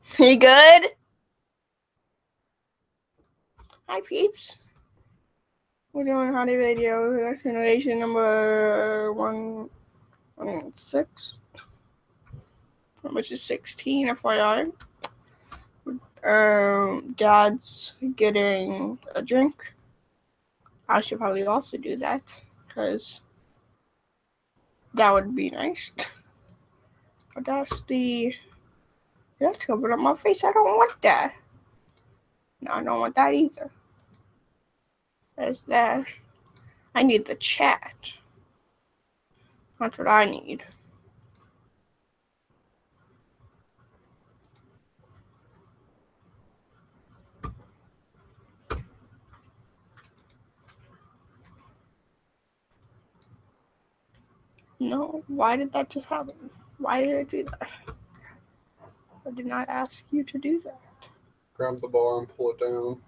You good? Hi, peeps. We're doing Howdy Radio Generation number 116, which is 16, FYI. Dad's getting a drink. I should probably also do that, because that would be nice. But that's covered up my face. I don't want that. No, I don't want that either. There's that. I need the chat. That's what I need. No, why did that just happen? Why did I do that? I did not ask you to do that. Grab the bar and pull it down.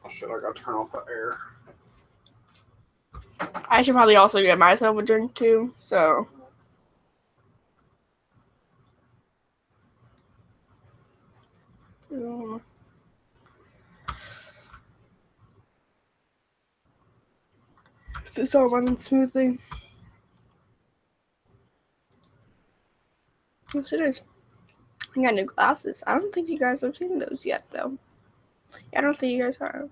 Oh shit, I gotta turn off the air. I should probably also get myself a drink too, so. Is this all running smoothly? Yes, it is. I got new glasses. I don't think you guys have seen those yet, though. I don't think you guys have.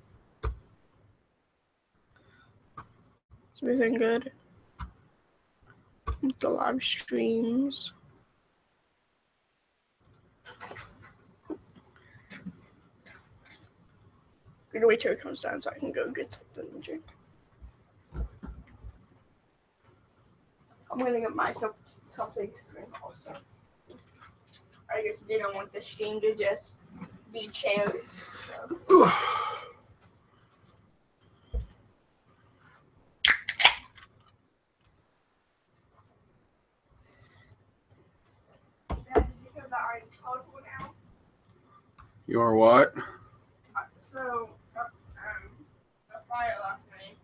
Is everything good? The live streams. I'm gonna wait till it comes down so I can go get something to drink. I'm gonna get myself something to drink also. I guess they don't want the stream to just be chairs. So. You are what? So, a fire last night.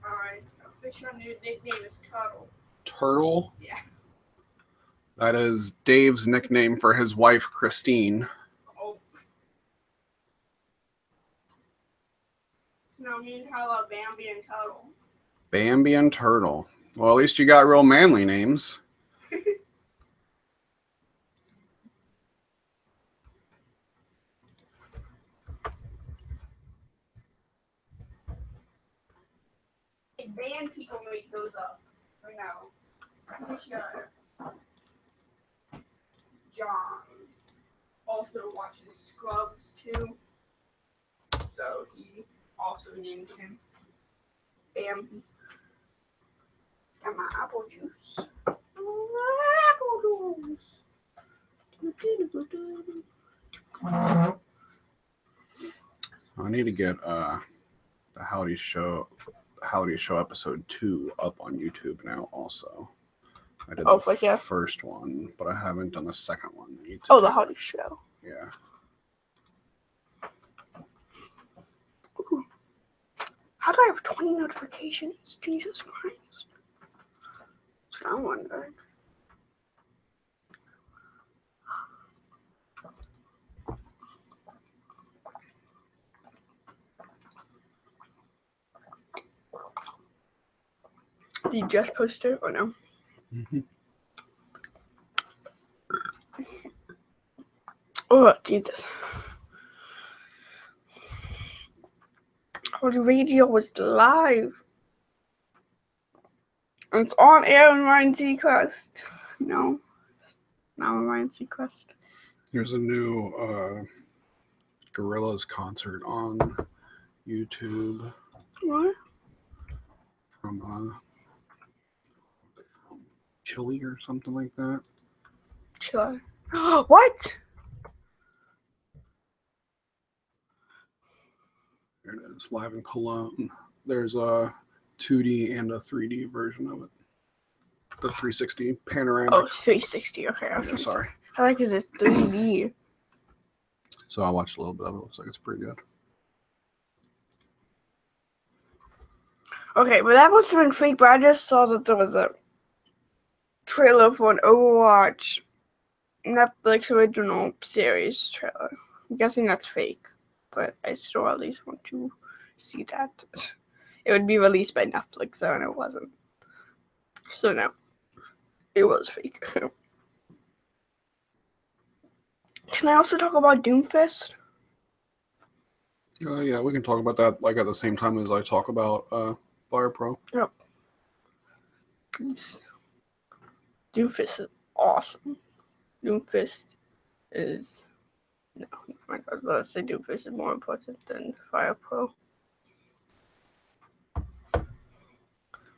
My official new nickname is Turtle. Turtle? Yeah. That is Dave's nickname for his wife, Christine. Oh. So me and Turtle are Bambi and Turtle. Bambi and Turtle. Well, at least you got real manly names. Band people make those up right now. I think John also watches Scrubs too, so he also named him Bambi. Got my apple juice. Apple juice. I need to get the Howdy Show episode 2 up on YouTube now also. I did the first one, but I haven't done the second one. The Howdy Show. Yeah. Ooh. How do I have 20 notifications? Jesus Christ. That's what I'm wondering. Did you just post it or no? Mm-hmm. Oh, Jesus. Howdy Radio was live. It's on air in Ryan Seacrest. No. Not on Ryan Seacrest. There's a new Gorillaz concert on YouTube. What? From Chile or something like that. Chile. What? There it is, live in Cologne. There's a 2D and a 3D version of it. The 360 panoramic. Oh, 360. Okay, I was sorry. I like this 3D. So I watched a little bit of it. Looks like it's pretty good. Okay, but that must have been fake, but I just saw that there was a trailer for an Overwatch Netflix original series trailer. I'm guessing that's fake, but I still at least want to see that. It would be released by Netflix, though, and it wasn't. So no, it was fake. Can I also talk about Doomfist? Yeah, we can talk about that like at the same time as I talk about Fire Pro. Yep. Doomfist is awesome. Doomfist is my God, let's say Doomfist is more important than Fire Pro.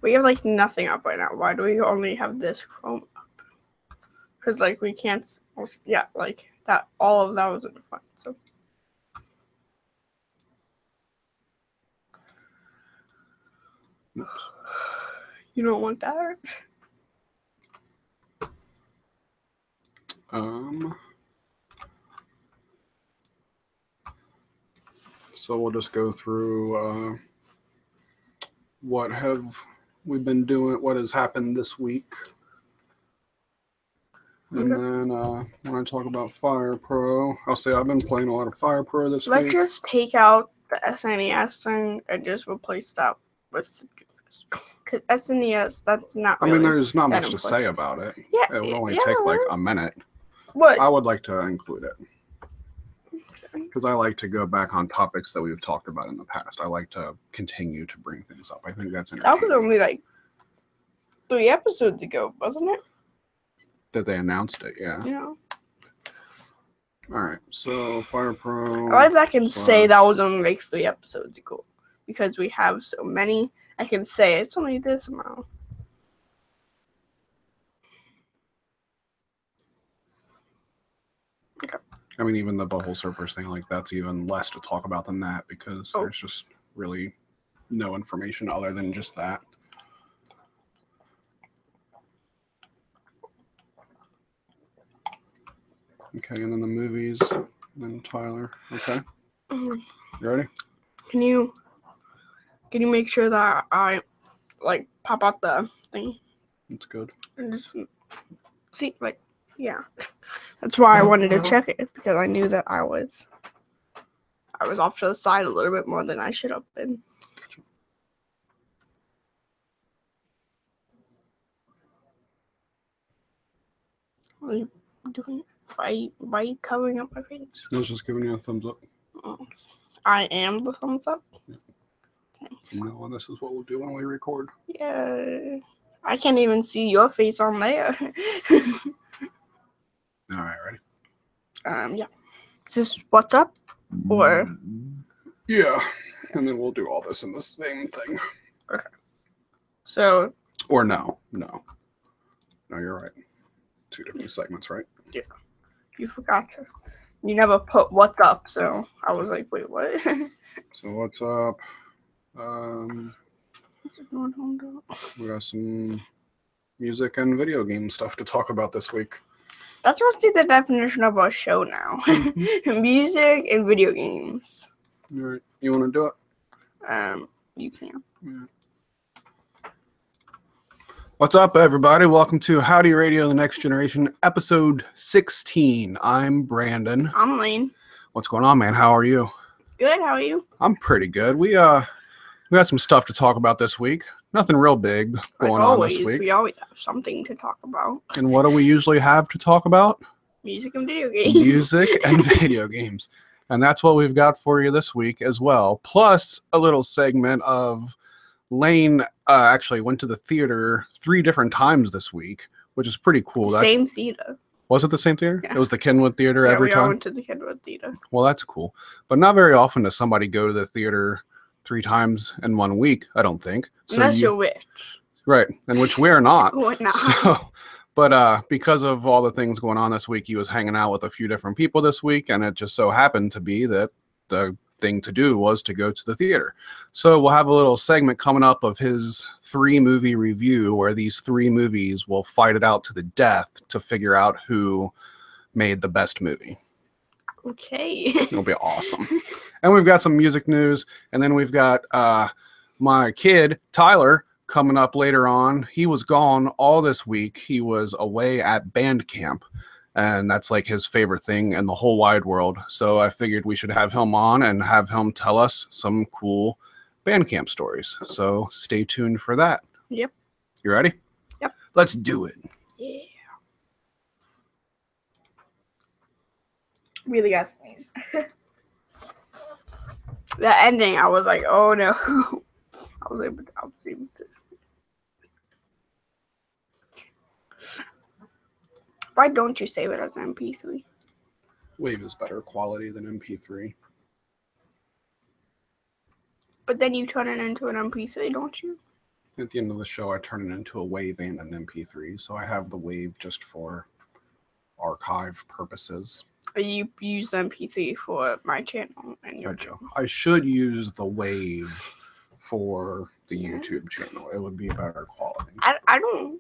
We have like nothing up right now. Why do we only have this Chrome up? Because like we can't. Yeah, like that. All of that wasn't fun. So. You don't want that? So we'll just go through what have we been doing, what has happened this week. And then when I talk about Fire Pro, I'll say I've been playing a lot of Fire Pro this week. Let's just take out the SNES thing and just replace that with, because SNES, that's not really. I mean, there's not much to say about it. Yeah, it would only take like a minute. What? I would like to include it. Because I like to go back on topics that we've talked about in the past. I like to continue to bring things up. I think that's entertaining. That was only like 3 episodes ago, wasn't it? That they announced it, yeah. Yeah. Alright, so Fire Pro. I like that I can say that was only like 3 episodes ago. Because we have so many, I can say it's only this amount. Okay. I mean, even the bubble surfers thing, like that's even less to talk about than that because there's just really no information other than just that. Okay, and then the movies, then Tyler. Okay. You ready? Can you make sure that I like pop out the thing? That's good. And just see, like, yeah. That's why I wanted to check it, because I knew that I was off to the side a little bit more than I should have been. Gotcha. What are you doing? Why are you covering up my face? I was just giving you a thumbs up. Oh, I am the thumbs up? Yeah. Thanks. No, and this is what we'll do when we record. Yeah. I can't even see your face on there. Alright, ready? Yeah. Is this what's up? Or? Yeah. And then we'll do all this in the same thing. Okay. So. Or no, you're right. 2 different segments, right? Yeah. You forgot to. You never put what's up, so I was like, wait, what? So what's up? We got some music and video game stuff to talk about this week. That's supposed to be the definition of our show now. Music and video games. All right. You want to do it? You can. Yeah. What's up, everybody? Welcome to Howdy Radio, the Next Generation, episode 16. I'm Brandon. I'm Lane. What's going on, man? How are you? Good. How are you? I'm pretty good. We got some stuff to talk about this week. Nothing real big going on this week. We always have something to talk about. And what do we usually have to talk about? Music and video games. Music and video games. And that's what we've got for you this week as well. Plus a little segment of Lane actually went to the theater 3 different times this week, which is pretty cool. Same theater. Was it the same theater? Yeah. It was the Kenwood Theater every time? Yeah, we all went to the Kenwood Theater. Well, that's cool. But not very often does somebody go to the theater 3 times in 1 week, I don't think. So unless you're rich. Right, and which we're not. We're not. So, but because of all the things going on this week, he was hanging out with a few different people this week, and it just so happened to be that the thing to do was to go to the theater. So we'll have a little segment coming up of his 3-movie review, where these 3 movies will fight it out to the death to figure out who made the best movie. Okay. It'll be awesome. And we've got some music news, and then we've got my kid, Tyler, coming up later on, he was gone all this week. He was away at band camp, and that's like his favorite thing in the whole wide world. So I figured we should have him on and have him tell us some cool band camp stories. So stay tuned for that. Yep. You ready? Yep. Let's do it. Yeah. Really got sneeze. The ending, I was like, oh no. I was able to. Why don't you save it as an MP3? Wave is better quality than MP3. But then you turn it into an MP3, don't you? At the end of the show, I turn it into a Wave and an MP3, so I have the Wave just for archive purposes. You use MP3 for my channel and your channel. I should use the Wave for the YouTube channel. It would be better quality. I don't.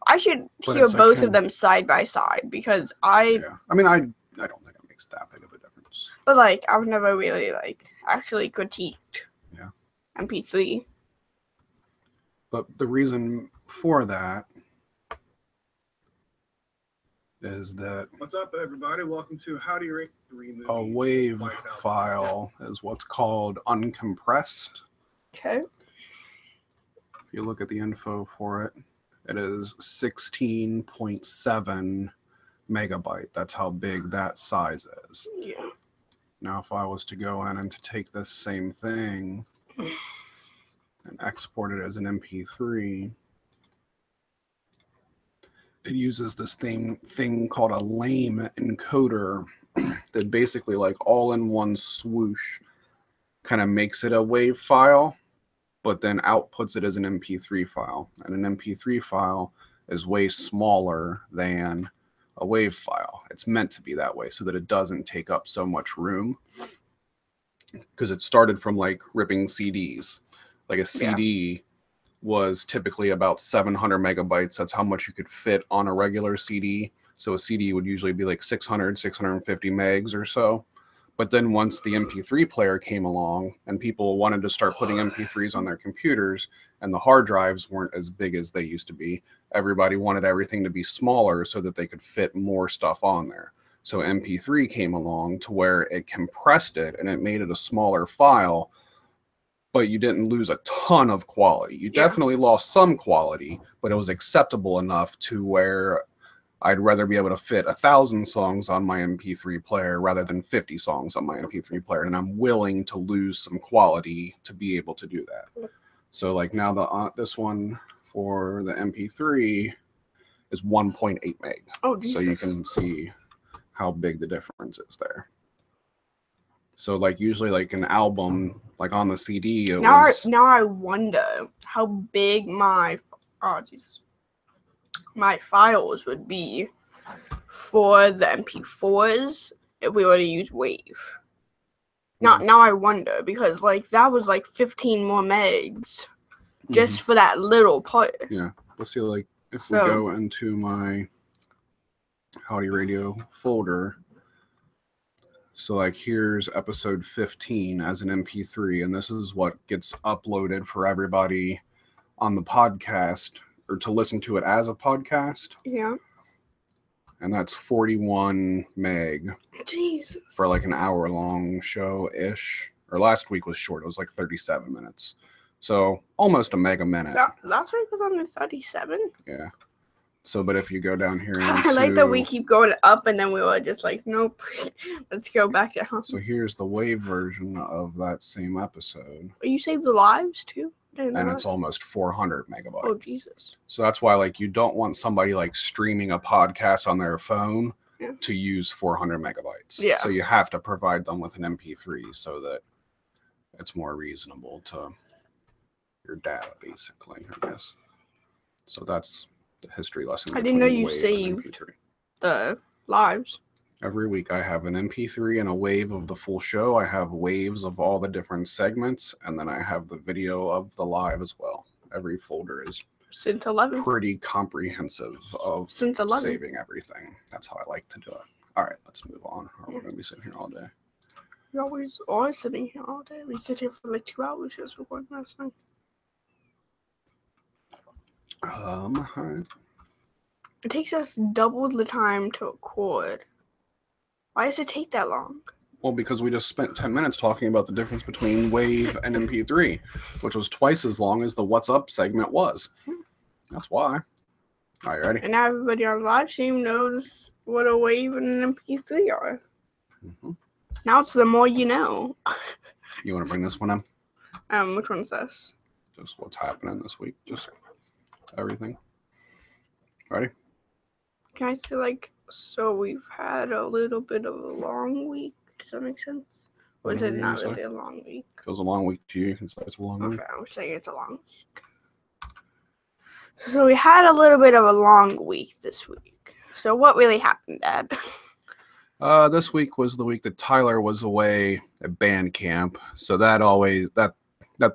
I should hear both of them side by side because I mean, I don't think it makes that big of a difference. But like, I've never really actually critiqued MP3. But the reason for that is that... What's up, everybody? Welcome to Howdy Radio TNG. A wave file is what's called uncompressed. Okay. If you look at the info for it, it is 16.7 megabyte. That's how big that size is. Yeah. Now, if I was to go in and to take this same thing and export it as an MP3, it uses this thing called a lame encoder that basically, like, all in one swoosh kind of makes it a wave file, but then outputs it as an MP3 file. And an MP3 file is way smaller than a wave file. It's meant to be that way so that it doesn't take up so much room, because it started from like ripping CDs. Like a CD was typically about 700 megabytes. That's how much you could fit on a regular CD. So a CD would usually be like 600, 650 megs or so. But then once the MP3 player came along and people wanted to start putting MP3s on their computers and the hard drives weren't as big as they used to be, everybody wanted everything to be smaller so that they could fit more stuff on there. So MP3 came along to where it compressed it and it made it a smaller file, but you didn't lose a ton of quality. You definitely lost some quality, but it was acceptable enough to where I'd rather be able to fit 1,000 songs on my MP3 player rather than 50 songs on my MP3 player, and I'm willing to lose some quality to be able to do that. So like now this one for the MP3 is 1.8 meg. Oh, Jesus. So you can see how big the difference is there. So like usually like an album, like on the CD, now I wonder how big my files would be for the MP4s if we were to use Wave. Now I wonder, because like that was like 15 more megs just for that little part. Yeah. Let's see, like if we go into my Howdy Radio folder. So like here's episode 15 as an MP3, and this is what gets uploaded for everybody on the podcast, or to listen to it as a podcast. Yeah. And that's 41 meg. Jesus. For like an hour-long show-ish. Or last week was short. It was like 37 minutes. So almost a meg a minute. Last week was only 37? Yeah. So, but if you go down here I like that we keep going up and then we were just like, nope, let's go back down. So here's the Wave version of that same episode. You saved the lives too? And it's almost 400 megabytes. Oh, Jesus. So that's why, like, you don't want somebody, like, streaming a podcast on their phone to use 400 megabytes. Yeah. So you have to provide them with an MP3 so that it's more reasonable to your data, basically, I guess. So that's the history lesson. I didn't know you saved the lives. Every week I have an MP3 and a wave of the full show. I have waves of all the different segments, and then I have the video of the live as well. Every folder is since 11 pretty comprehensive of since 11 saving everything. That's how I like to do it. All right, let's move on. Or we're going to be sitting here all day. You're always sitting here all day. We sit here for like 2 hours just recording last night. All right. It takes us double the time to record. Why does it take that long? Well, because we just spent 10 minutes talking about the difference between WAV and MP3, which was twice as long as the What's Up segment was. That's why. All right, ready? And now everybody on live stream knows what a WAV and an MP3 are. Mm-hmm. Now it's the more you know. You want to bring this one in? Which one's this? Just what's happening this week. Just everything. Ready? Can I say so we've had a little bit of a long week. Does that make sense? Or is it not really a long week? Feels a long week to you. You can say it's a long week. Okay, I'm saying it's a long week. So we had a little bit of a long week this week. So what really happened, Dad? This week was the week that Tyler was away at band camp. So that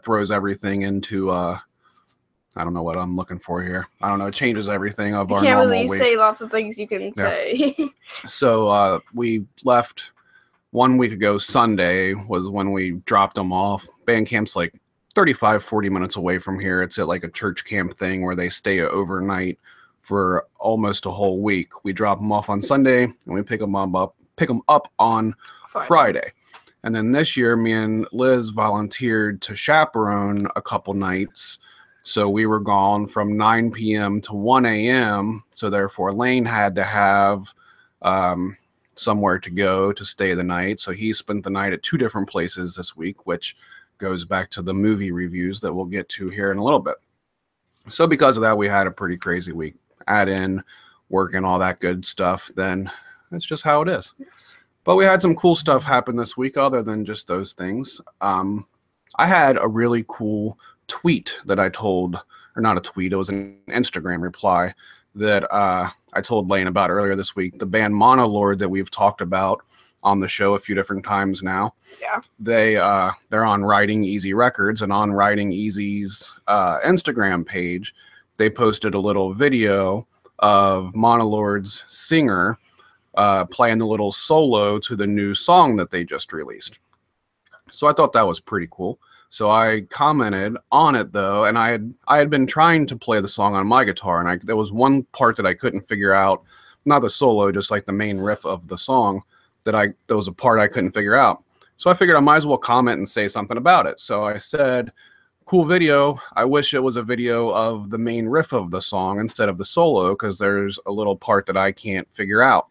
throws everything into I don't know what I'm looking for here. I don't know. It changes everything of our normal week. You can't really say lots of things you can say. So we left 1 week ago. Sunday was when we dropped them off. Band camp's like 35, 40 minutes away from here. It's at like a church camp thing where they stay overnight for almost a whole week. We drop them off on Sunday and we pick them up on Friday. And then this year, me and Liz volunteered to chaperone a couple nights. So we were gone from 9 p.m. to 1 a.m. So therefore, Lane had to have somewhere to go to stay the night. So he spent the night at 2 different places this week, which goes back to the movie reviews that we'll get to here in a little bit. So because of that, we had a pretty crazy week. Add in work and all that good stuff, then that's just how it is. Yes. But we had some cool stuff happen this week other than just those things. I had a really cool tweet that I told, or not a tweet, it was an Instagram reply that I told Lane about earlier this week. The band Monolord that we've talked about on the show a few different times now. Yeah. They're on Riding Easy Records, and on Riding Easy's Instagram page, they posted a little video of Monolord's singer playing the little solo to the new song that they just released. So I thought that was pretty cool. So I commented on it though, and I had been trying to play the song on my guitar, and there was one part that I couldn't figure out, not the solo, just like the main riff of the song there was a part I couldn't figure out. So I figured I might as well comment and say something about it. So I said, cool video. I wish it was a video of the main riff of the song instead of the solo, because there's a little part that I can't figure out.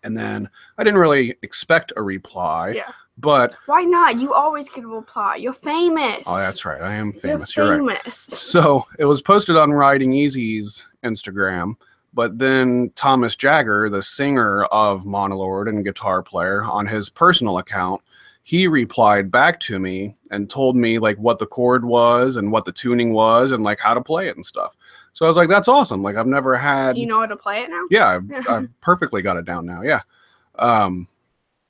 And then I didn't really expect a reply. Yeah. But why not? You always get a reply. You're famous. Oh, that's right. I am famous. You're famous. Right. So it was posted on Riding Easy's Instagram, but then Thomas Jagger, the singer of Monolord and guitar player, on his personal account, he replied back to me and told me like what the chord was and what the tuning was and like how to play it and stuff. So I was like, that's awesome. Like I've never had. You know how to play it now? Yeah, I've perfectly got it down now. Yeah.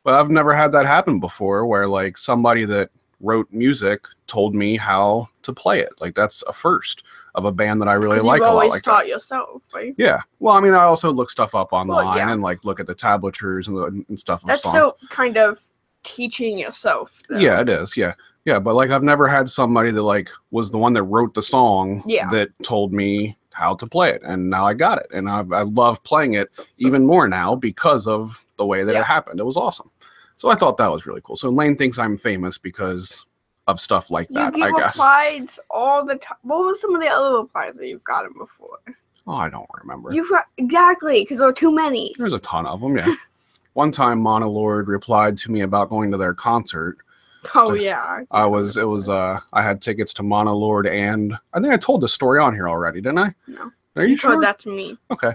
But I've never had that happen before where like somebody that wrote music told me how to play it. Like that's a first of a band that I really like a lot. Like taught yourself, right? Yeah. Well, I mean, I also look stuff up online and like look at the tablatures and stuff. That's still kind of teaching yourself. Though. Yeah, it is. Yeah. Yeah. But like I've never had somebody that like was the one that wrote the song that told me how to play it. And now I got it. And I love playing it even more now because of the way that it happened. It was awesome. So I thought that was really cool. So Lane thinks I'm famous because of stuff like that, I guess. Replies all the time. What were some of the other replies that you've gotten before? Oh, I don't remember. Exactly, because there were too many. There's a ton of them, yeah. One time Monolord replied to me about going to their concert. Oh, yeah. I had tickets to Monolord, and I think I told this story on here already, didn't I? No. Are you sure? Told that to me. Okay.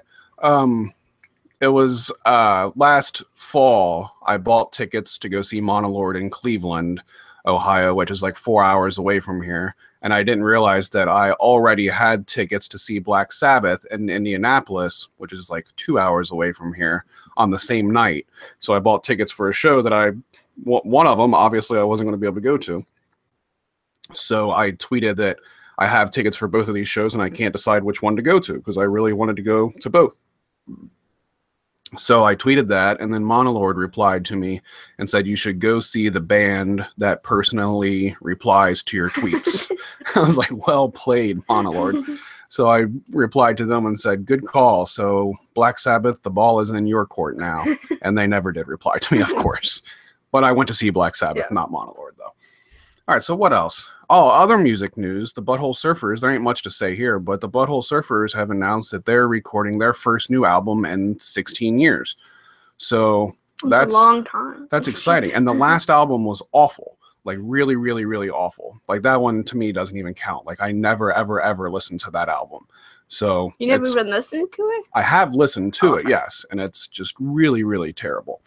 It was last fall. I bought tickets to go see Monolord in Cleveland, Ohio, which is like 4 hours away from here. And I didn't realize that I already had tickets to see Black Sabbath in Indianapolis, which is like 2 hours away from here, on the same night. So I bought tickets for a show that one of them, obviously, I wasn't going to be able to go to. So I tweeted that I have tickets for both of these shows and I can't decide which one to go to because I really wanted to go to both. So I tweeted that, and then Monolord replied to me and said, you should go see the band that personally replies to your tweets. I was like, well played, Monolord. So I replied to them and said, good call. So Black Sabbath, the ball is in your court now. And they never did reply to me, of course. But I went to see Black Sabbath, not Monolord, though. All right, so what else? Oh, other music news. The Butthole Surfers, there ain't much to say here, but the Butthole Surfers have announced that they're recording their first new album in 16 years. So that's a long time. That's exciting. And the last album was awful. Like really, really, really awful. Like that one to me doesn't even count. Like I never, ever, ever listened to that album. So you never even listened to it? I have listened to it, yes. And it's just really, really terrible.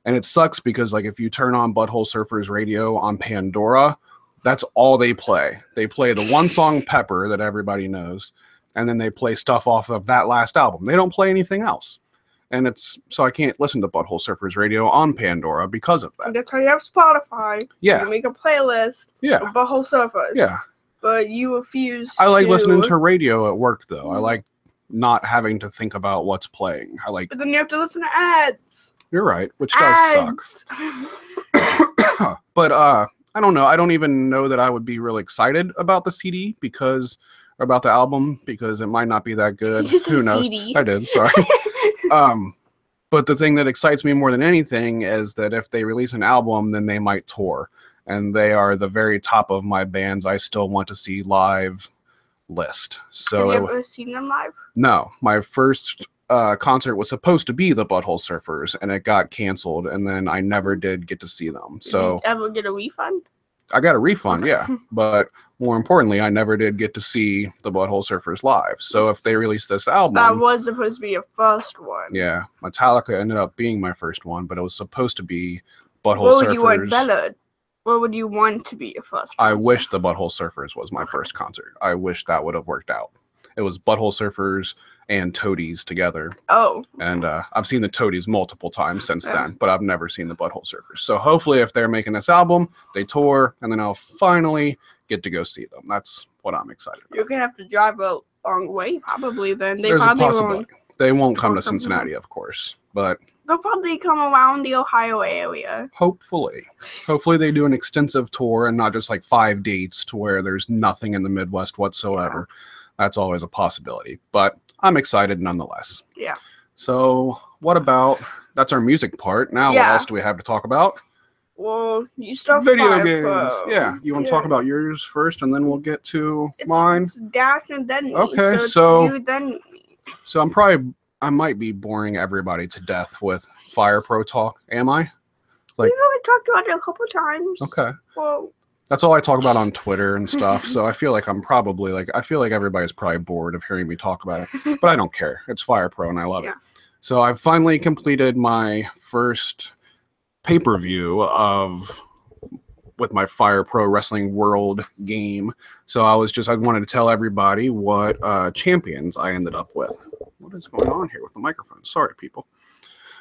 And it sucks because like if you turn on Butthole Surfers radio on Pandora, that's all they play. They play the one song Pepper that everybody knows, and then they play stuff off of that last album. They don't play anything else. And it's so I can't listen to Butthole Surfers radio on Pandora because of that. That's why you have Spotify. Yeah. You make a playlist of Butthole Surfers. Yeah. But you refuse I like listening to radio at work though. I like not having to think about what's playing. But then you have to listen to ads. You're right, which does suck. But I don't know. I don't even know that I would be really excited about the CD about the album because it might not be that good. Who knows? CD. I did. Sorry. But the thing that excites me more than anything is that if they release an album, then they might tour, and they are the very top of my bands I still want to see live list. So have you ever seen them live? No, my first concert was supposed to be the Butthole Surfers, and it got canceled, and then I never did get to see them. So did you ever get a refund? I got a refund, yeah, but more importantly, I never did get to see the Butthole Surfers live. So if they release this album, that was supposed to be your first one. Yeah, Metallica ended up being my first one, but it was supposed to be Butthole Surfers. What would you want better? What would you want to be your first concert? I wish the Butthole Surfers was my first concert. I wish that would have worked out. It was Butthole Surfers and Toadies together. Oh. And I've seen the Toadies multiple times since then, but I've never seen the Butthole Surfers. So hopefully if they're making this album, they tour, and then I'll finally get to go see them. That's what I'm excited about. You're going to have to drive a long way, probably, then. There's a possibility. They won't come to Cincinnati, of course, but they'll probably come around the Ohio area. Hopefully. Hopefully they do an extensive tour and not just like 5 dates to where there's nothing in the Midwest whatsoever. Yeah. That's always a possibility, but I'm excited nonetheless. Yeah. So what about, that's our music part. Now what else do we have to talk about? Well, you start video games. Yeah. You want to talk about yours first and then we'll get to mine? It's Dash and then me. Okay, so you, then me. So I might be boring everybody to death with Fire Pro talk. Am I? Like, we've already talked about it a couple times. Okay. Well, that's all I talk about on Twitter and stuff. So I feel like I feel like everybody's probably bored of hearing me talk about it, but I don't care. It's Fire Pro and I love it. So I've finally completed my first pay-per-view with my Fire Pro Wrestling World game. So I wanted to tell everybody what champions I ended up with. What is going on here with the microphone? Sorry, people.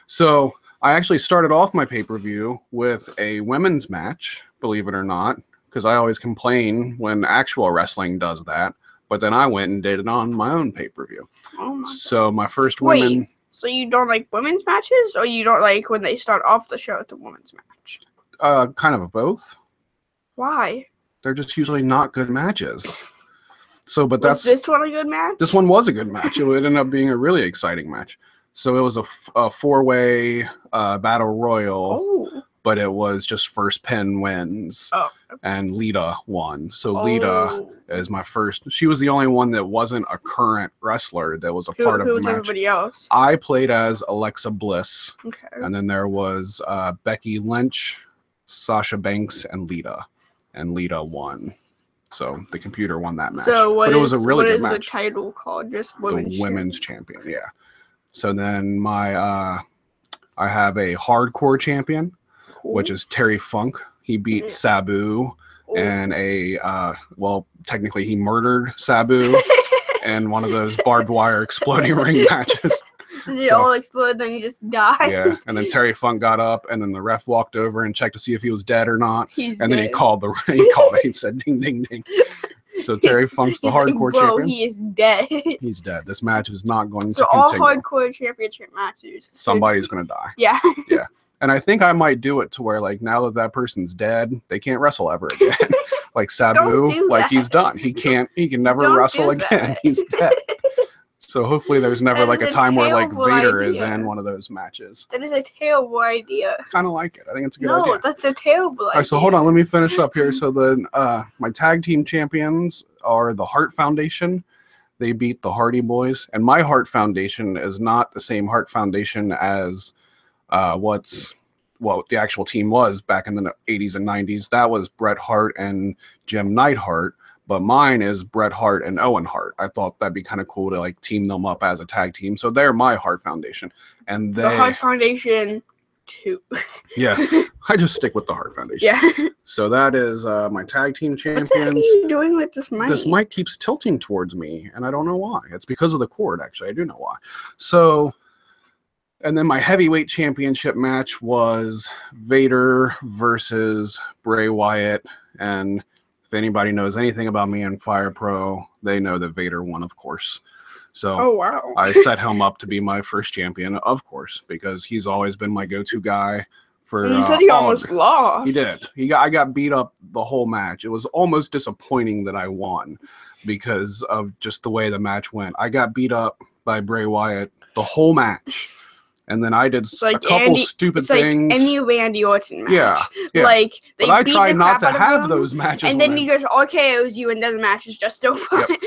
So I actually started off my pay-per-view with a women's match, believe it or not, because I always complain when actual wrestling does that. But then I went and did it on my own pay-per-view. Oh my so my first women... Wait, so you don't like women's matches, or you don't like when they start off the show with the women's match? Kind of both. Why? They're just usually not good matches. So, but was this one a good match? This one was a good match. It ended up being a really exciting match. So it was a four-way battle royal. Oh. But it was just first pin wins. Oh. And Lita won. So Lita is my first. She was the only one that wasn't a current wrestler that was a part of the match. Who was everybody else? I played as Alexa Bliss. Okay. And then there was Becky Lynch, Sasha Banks, and Lita. And Lita won. So the computer won that match. So it was a really good match. What is the title called? Just women's champion. Yeah. So then I have a hardcore champion. Cool. Which is Terry Funk. He beat Sabu and technically he murdered Sabu in one of those barbed wire exploding ring matches. Did it all explode, then you just die? Yeah, and then Terry Funk got up, and then the ref walked over and checked to see if he was dead or not. Then he called he said ding, ding, ding. So Terry Funk's the hardcore bro, champion. he is dead. He's dead. This match is not going So to all continue. hardcore championship matches. Somebody's going to die. Yeah. Yeah. And I think I might do it to where, like, now that that person's dead, they can't wrestle ever again. Like Sabu, do like that. he's done. He can never Don't wrestle do again. that. He's dead. So hopefully there's never That like is a a time where like terrible Vader is idea. in one of those matches. That is a terrible idea. Kind of like it. I think it's a good No, idea. that's a terrible idea. All right, so hold on, let me finish up here. So the my tag team champions are the Hart Foundation. They beat the Hardy Boys, and my Hart Foundation is not the same Hart Foundation as what the actual team was back in the 80s and 90s. That was Bret Hart and Jim Neidhart, but mine is Bret Hart and Owen Hart. I thought that'd be kind of cool to like team them up as a tag team. So they're my Hart Foundation, and the Hart Foundation 2. Yeah, I just stick with the Hart Foundation. Yeah. So that is my tag team champions. What are you doing with this mic? This mic keeps tilting towards me, and I don't know why. It's because of the cord, actually. I do know why. So, and then my heavyweight championship match was Vader versus Bray Wyatt. And if anybody knows anything about me and Fire Pro, they know that Vader won, of course. So oh, wow. I set him up to be my first champion, of course, because he's always been my go-to guy. And you said he almost lost. He did. I got beat up the whole match. It was almost disappointing that I won because of just the way the match went. I got beat up by Bray Wyatt the whole match. And then I did a couple stupid things. Like any Randy Orton match. Yeah. Like, they but I beat try the not crap to out of have him, those matches. and then he just RKOs you, and then the match is just still fun. Yep.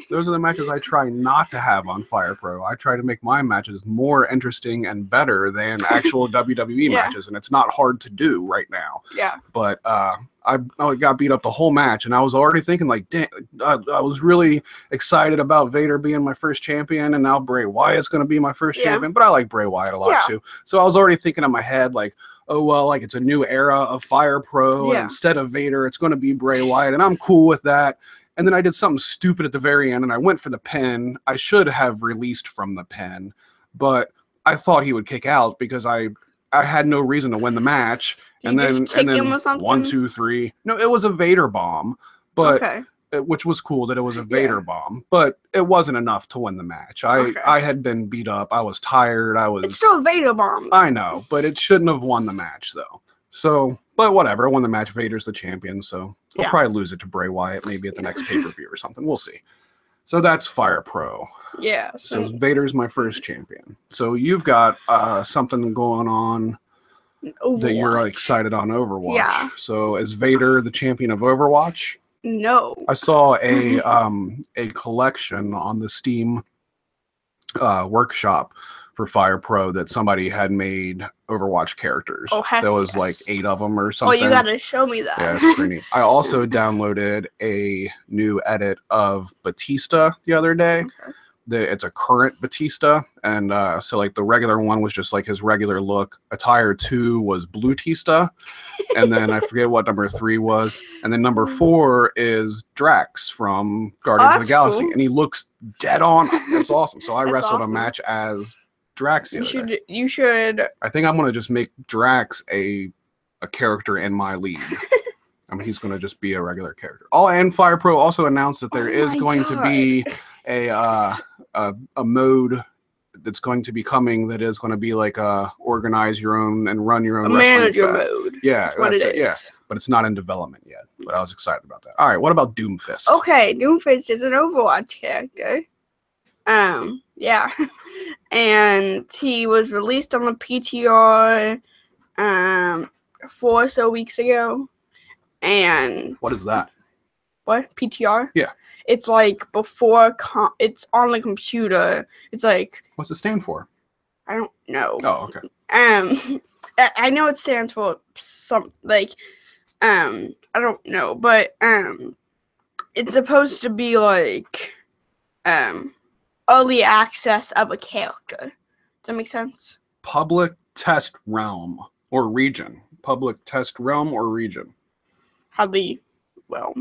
Those are the matches I try not to have on Fire Pro. I try to make my matches more interesting and better than actual WWE matches, and it's not hard to do right now. Yeah. But I got beat up the whole match, and I was already thinking, like, damn, I was really excited about Vader being my first champion, and now Bray Wyatt's going to be my first champion. But I like Bray Wyatt a lot too. So I was already thinking in my head, like, oh, well, like, it's a new era of Fire Pro, and instead of Vader, it's going to be Bray Wyatt, and I'm cool with that. And then I did something stupid at the very end, and I went for the pin. I should have released from the pin, but I thought he would kick out because I had no reason to win the match. And then him or something? 1, 2, 3. No, it was a Vader bomb, but which was cool that it was a Vader bomb, but it wasn't enough to win the match. I had been beat up. I was tired. It's still a Vader bomb. I know, but it shouldn't have won the match though. So, but whatever. I won the match. Vader's the champion, so he'll probably lose it to Bray Wyatt maybe at the next pay-per-view or something. We'll see. So that's Fire Pro. Yeah. So Vader's my first champion. So you've got something going on that you're excited on Overwatch. Yeah. So is Vader the champion of Overwatch? No. I saw a collection on the Steam workshop for Fire Pro that somebody had made Overwatch characters. Oh, heck there was like 8 of them or something. Oh, you gotta show me that. Yeah, it's pretty neat. I also downloaded a new edit of Batista the other day. Okay. It's a current Batista, and so like the regular one was just like his regular look. Attire 2 was Blue-tista, and then I forget what number 3 was, and then number 4 is Drax from Guardians of the Galaxy, and he looks dead on. It's awesome. So I wrestled a match as Drax the other day. You should. I think I'm gonna just make Drax a character in my league. I mean, he's gonna just be a regular character. Oh, and Fire Pro also announced that there is going to be a mode that's going to be coming that is going to be like organize your own and run your own manager mode. Yeah, that's what it is. Yeah, but it's not in development yet. But I was excited about that. All right, what about Doomfist? Okay, Doomfist is an Overwatch character. Yeah, and he was released on the PTR 4 or so weeks ago. And what is that? What? PTR? Yeah. It's like before it's on the computer. It's like, what's it stand for? I don't know. Oh, okay. I know it stands for some I don't know, but it's supposed to be like early access of a character. Does that make sense? Public test realm or region. Public test realm or region. Hardly. Well,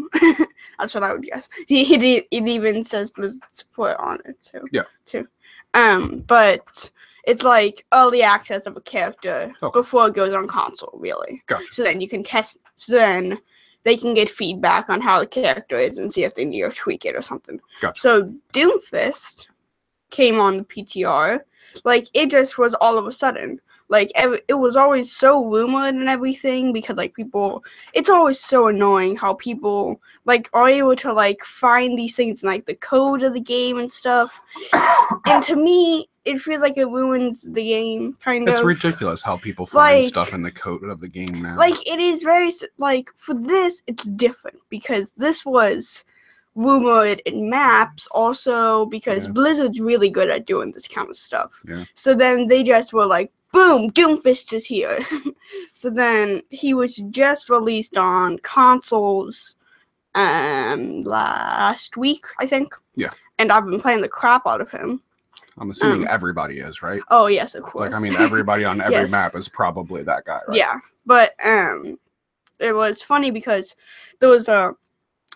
that's what I would guess. It even says Blizzard support on it too. Yeah. Too. But it's like early access of a character before it goes on console, really. Gotcha. So then you can test. So then they can get feedback on how the character is and see if they need to tweak it or something. Gotcha. So Doomfist came on the PTR. Like, it just was all of a sudden. Like, it was always so rumored and everything because, like, people... It's always so annoying how people, like, are able to, like, find these things in, like, the code of the game and stuff. And to me, it feels like it ruins the game, kind of. It's ridiculous how people find stuff in the code of the game now. Like, it is very... Like, for this, it's different because this was rumored in maps also because Blizzard's really good at doing this kind of stuff. Yeah. So then they just were like, boom, Doomfist is here. So then he was just released on consoles last week, I think. Yeah. And I've been playing the crap out of him. I'm assuming everybody is, right? Oh, yes, of course. Like, I mean, everybody on every map is probably that guy, right? Yeah. But it was funny because there was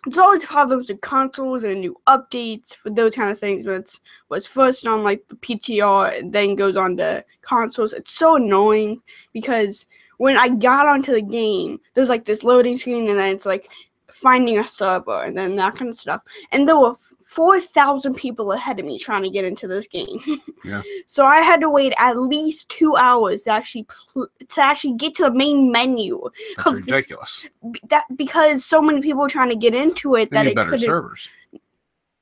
it's always how there was consoles and new updates for those kind of things. When it was first on like the PTR and then goes on to consoles. It's so annoying because when I got onto the game, there's like this loading screen and then it's like finding a server and then that kind of stuff. And there were 4,000 people ahead of me trying to get into this game. Yeah. So I had to wait at least 2 hours to actually get to the main menu. That's ridiculous. Because so many people are trying to get into it that it better servers.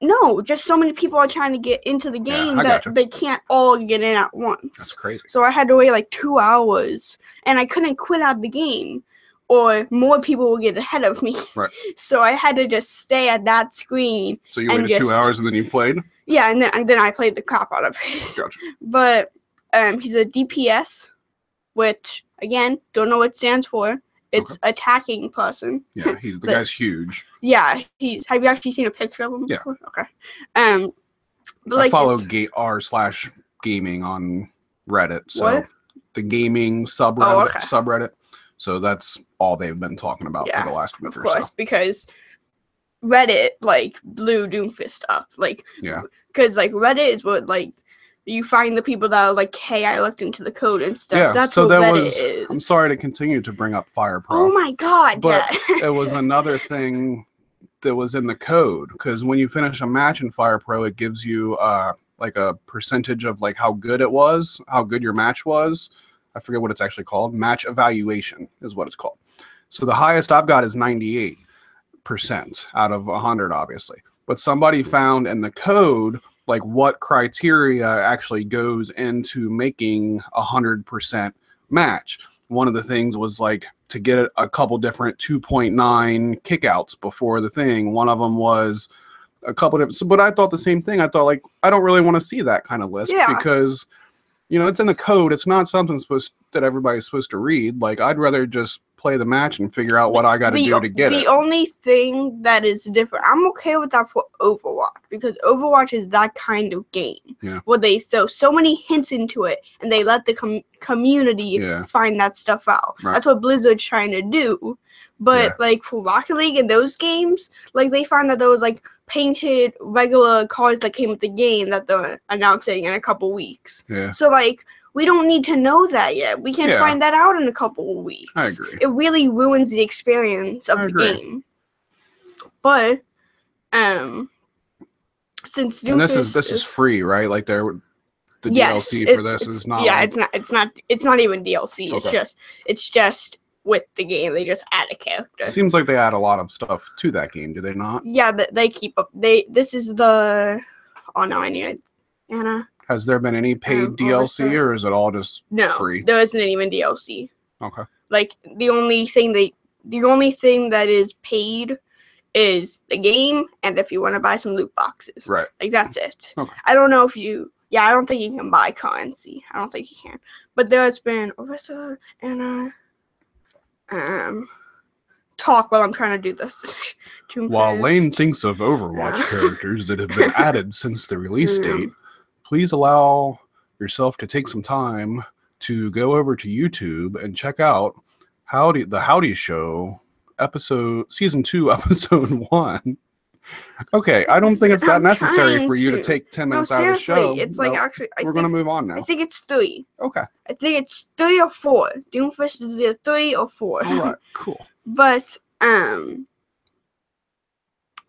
No, just so many people are trying to get into the game that they can't all get in at once. That's crazy. So I had to wait like 2 hours, and I couldn't quit out the game, or more people will get ahead of me. Right. So I had to just stay at that screen. So you waited 2 hours and then you played? Yeah, and then I played the crap out of it. Gotcha. But he's a DPS, which, again, don't know what it stands for. It's attacking person. Yeah, the guy's huge. Yeah, have you actually seen a picture of him before? Okay. But I follow r/gaming on Reddit. So the gaming subreddit. So that's all they've been talking about for the last week or so. Of course, because Reddit, like, blew Doomfist up. Like, because, like, Reddit is what, like, you find the people that are like, hey, I looked into the code and stuff. Yeah, that's so what Reddit is. I'm sorry to continue to bring up Fire Pro. Oh my god, but it was another thing that was in the code. Because when you finish a match in Fire Pro, it gives you, like, a percentage of, like, how good it was, how good your match was. I forget what it's actually called. Match evaluation is what it's called. So the highest I've got is 98% out of 100, obviously. But somebody found in the code, like, what criteria actually goes into making 100% match. One of the things was, like, to get a couple different 2.9 kickouts before the thing. One of them was a couple different. But I thought the same thing. I thought, like, I don't really want to see that kind of list because, you know, it's in the code. It's not something that everybody's supposed to read. Like, I'd rather just play the match and figure out what I got to do to get it. The only thing that is different, I'm okay with that for Overwatch, because Overwatch is that kind of game where they throw so many hints into it and they let the community find that stuff out. Right. That's what Blizzard's trying to do. But like for Rocket League and those games, like they found that there was like painted regular cards that came with the game that they're announcing in a couple weeks. Yeah. So like we don't need to know that yet. We can find that out in a couple of weeks. I agree. It really ruins the experience of the game. But since Doomfist this is free, right? Like the DLC for this is not. Yeah, it's not even DLC. Okay. It's just with the game. They just add a character. It seems like they add a lot of stuff to that game, do they not? Yeah, but they keep up. This is the. Oh no, I need it, Anna. Has there been any paid DLC, or is it all just free? No, there isn't even DLC. Okay. Like the only thing that is paid is the game, and if you want to buy some loot boxes. Right. Like that's it. Okay. I don't know if you. Yeah, I don't think you can buy currency. I don't think you can. But there's been Orisa and talk while I'm trying to do this. While Lane thinks of Overwatch characters that have been added since the release date, please allow yourself to take some time to go over to YouTube and check out the Howdy Show season 2, episode 1. Okay, I don't think it's that necessary for you to take 10 minutes out of the show. It's like actually, we're going to move on now. I think it's 3. Okay. I think it's 3 or 4. Doomfist is either 3 or 4. All right, cool. But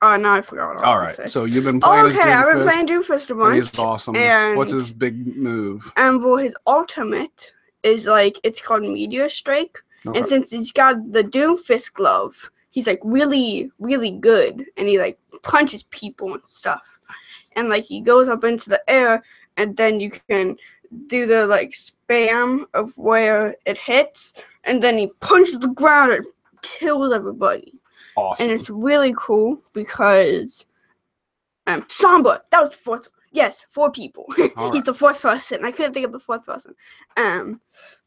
Oh, now I forgot what I was All going to right. say. So you've been playing as Doomfist. I've been playing Doomfist a bunch. And he's awesome. And what's his big move? Well, his ultimate is like, it's called Meteor Strike. Okay. And since he's got the Doomfist glove, he's like really, really good. And he like punches people and stuff. And like he goes up into the air, and then you can do the like spam of where it hits, and then he punches the ground and kills everybody. Awesome. And it's really cool because Samba, that was the fourth. Yes, 4 people. He's the fourth person. I couldn't think of the fourth person.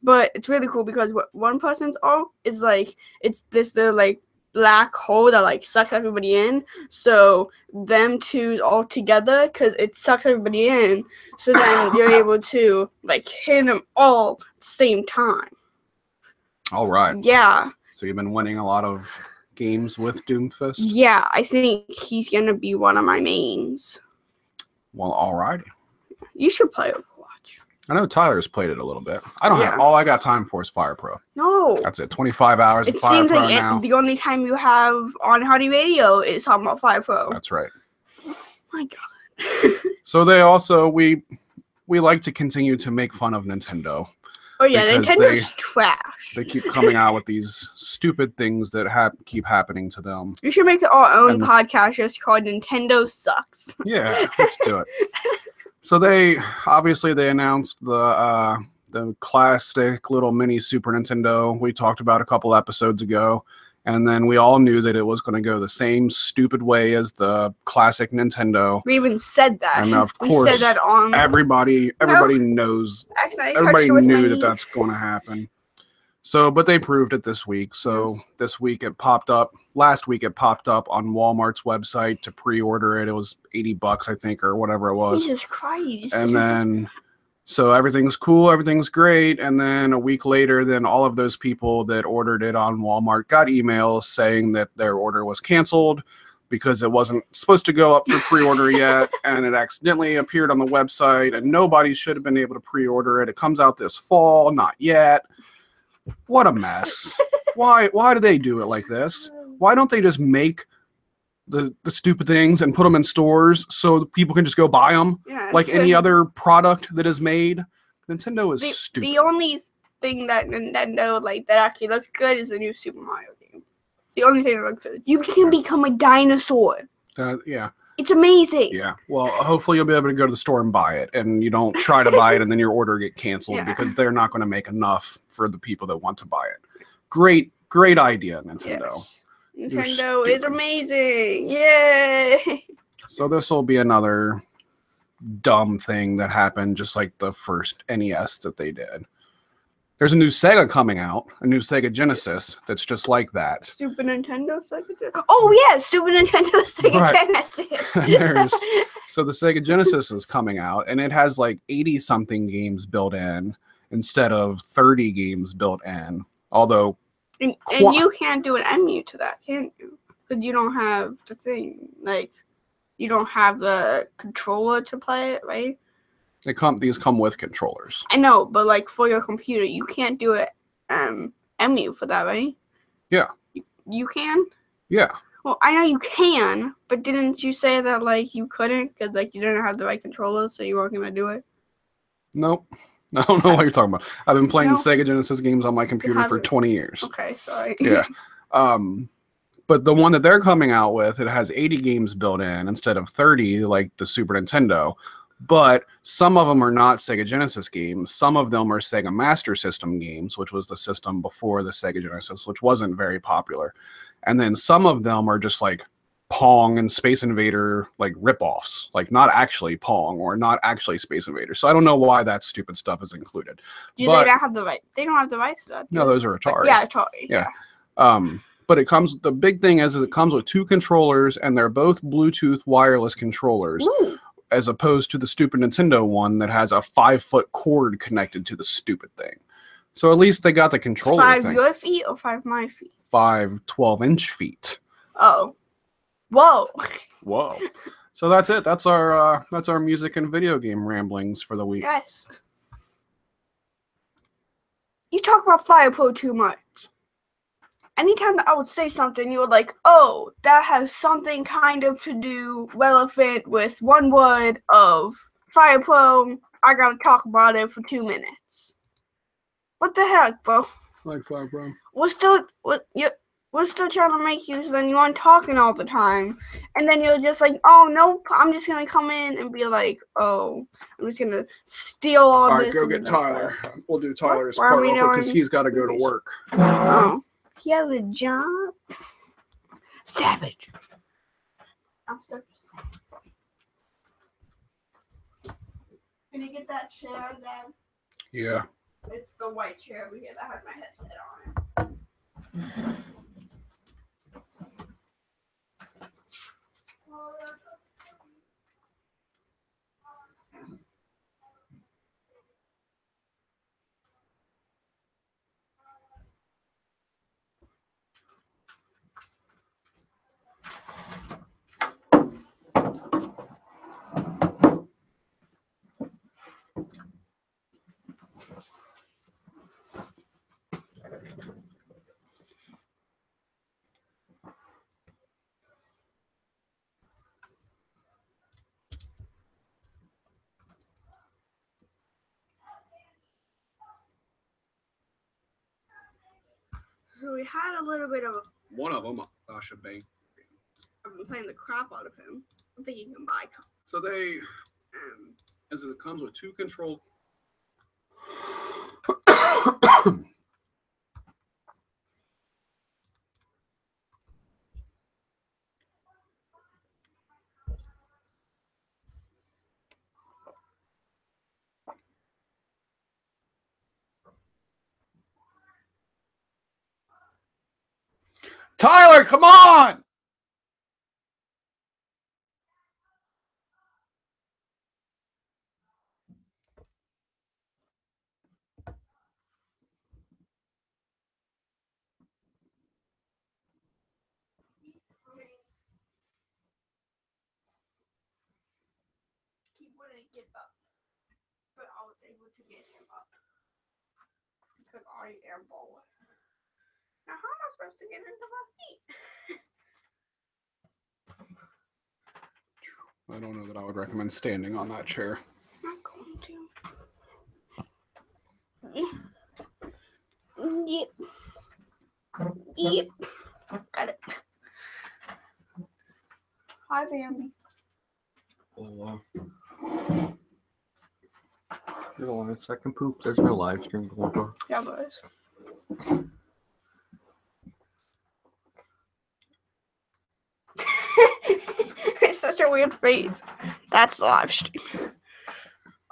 But it's really cool because what one person's ult is like, it's the like black hole that like sucks everybody in. So them two all together, because it sucks everybody in. So then you're able to like hit them all at the same time. All right. Yeah. So you've been winning a lot of games with Doomfist? Yeah, I think he's gonna be one of my mains. Well, alrighty. You should play Overwatch. I know Tyler's played it a little bit. I don't have all I got time for is Fire Pro. No. That's it. 25 hours of Fire Pro now. It seems like the only time you have on Howdy Radio is talking about Fire Pro. That's right. Oh my God. So they also we like to continue to make fun of Nintendo. Oh yeah, Nintendo's trash. They keep coming out with these stupid things that keep happening to them. We should make our own podcast just called Nintendo Sucks. Yeah, let's do it. So they announced the classic little mini Super Nintendo we talked about a couple episodes ago. And then we all knew that it was going to go the same stupid way as the classic Nintendo. We even said that. And of course, we said that on everybody knows. Everybody knew that that's going to happen. So, but they proved it this week. So this week it popped up. Last week it popped up on Walmart's website to pre-order it. It was $80, I think, or whatever it was. Jesus Christ. And then. So everything's cool, everything's great, and then a week later, then all of those people that ordered it on Walmart got emails saying that their order was canceled because it wasn't supposed to go up for pre-order yet, and it accidentally appeared on the website, and nobody should have been able to pre-order it. It comes out this fall, not yet. What a mess. Why do they do it like this? Why don't they just make the stupid things and put them in stores so people can just go buy them like any other product that is made? Nintendo is stupid. The only thing that Nintendo that actually looks good is the new Super Mario game. The only thing that looks good. You can become a dinosaur. Yeah. It's amazing. Yeah. Well, hopefully you'll be able to go to the store and buy it, and you don't try to buy it and then your order get canceled because they're not going to make enough for the people that want to buy it. Great idea, Nintendo. Yes. Nintendo is amazing. Yay! So this will be another dumb thing that happened just like the first NES that they did. There's a new Sega coming out, a new Sega Genesis that's just like that. Super Nintendo Sega Genesis? Oh yeah, Super Nintendo Sega Genesis. So the Sega Genesis is coming out, and it has like 80-something games built in instead of 30 games built in. Although And you can't do an emu to that, can't you? Because you don't have the thing. You don't have the controller to play it, right? These come with controllers. I know, but for your computer, you can't do an emu for that, right? Yeah. You can? Yeah. Well, I know you can, but didn't you say that you couldn't because you didn't have the right controller, so you weren't gonna do it? Nope. I don't know what you're talking about. I've been playing Sega Genesis games on my computer for 20 years. Okay, sorry. Yeah. But the one that they're coming out with, it has 80 games built in instead of 30 like the Super Nintendo. But some of them are not Sega Genesis games. Some of them are Sega Master System games, which was the system before the Sega Genesis, which wasn't very popular. And then some of them are just Pong and Space Invader rip-offs, not actually Pong or not actually Space Invader. So I don't know why that stupid stuff is included. They don't have the right. They don't have the rights to that. No, those are Atari. Yeah, Atari. Yeah. But the big thing is it comes with 2 controllers, and they're both Bluetooth wireless controllers. Ooh. As opposed to the stupid Nintendo one that has a 5-foot cord connected to the stupid thing. So at least they got the controller 5 your feet or 5 my feet? 5 12-inch feet. Oh. Whoa. Whoa. So that's it. That's our music and video game ramblings for the week. Yes. You talk about Fire Pro too much. anytime that I would say something, you would like, oh, that has something kind of to do relevant with one word of fire pro. I gotta talk about it for 2 minutes. What the heck, bro? Like fire pro. We're still trying to make you so then you aren't talking all the time. And then you're just like, oh, nope, I'm just going to come in and be like, oh, I'm just going to steal all this. All right, go get Tyler. We'll do Tyler's What? part real quick because he's got to go to work. Oh, he has a job? Savage. I'm so savage. Can you get that chair, Dad? Yeah. It's the white chair over here that had my headset on it. So we had a little bit of a... One of them should be. I've been playing the crap out of him. I think you can buy... So they... as it comes with 2 control... Tyler, come on! He wouldn't give up. But I was able to get him up. Because I am bold. Now how am I supposed to get into my seat? I don't know that I would recommend standing on that chair. I'm going to. Yep. Got it. Hi, Bambi. Oh, wow. Hold on a second, poop. There's no live stream going on. Yeah, boys. It's such a weird face. That's the live stream.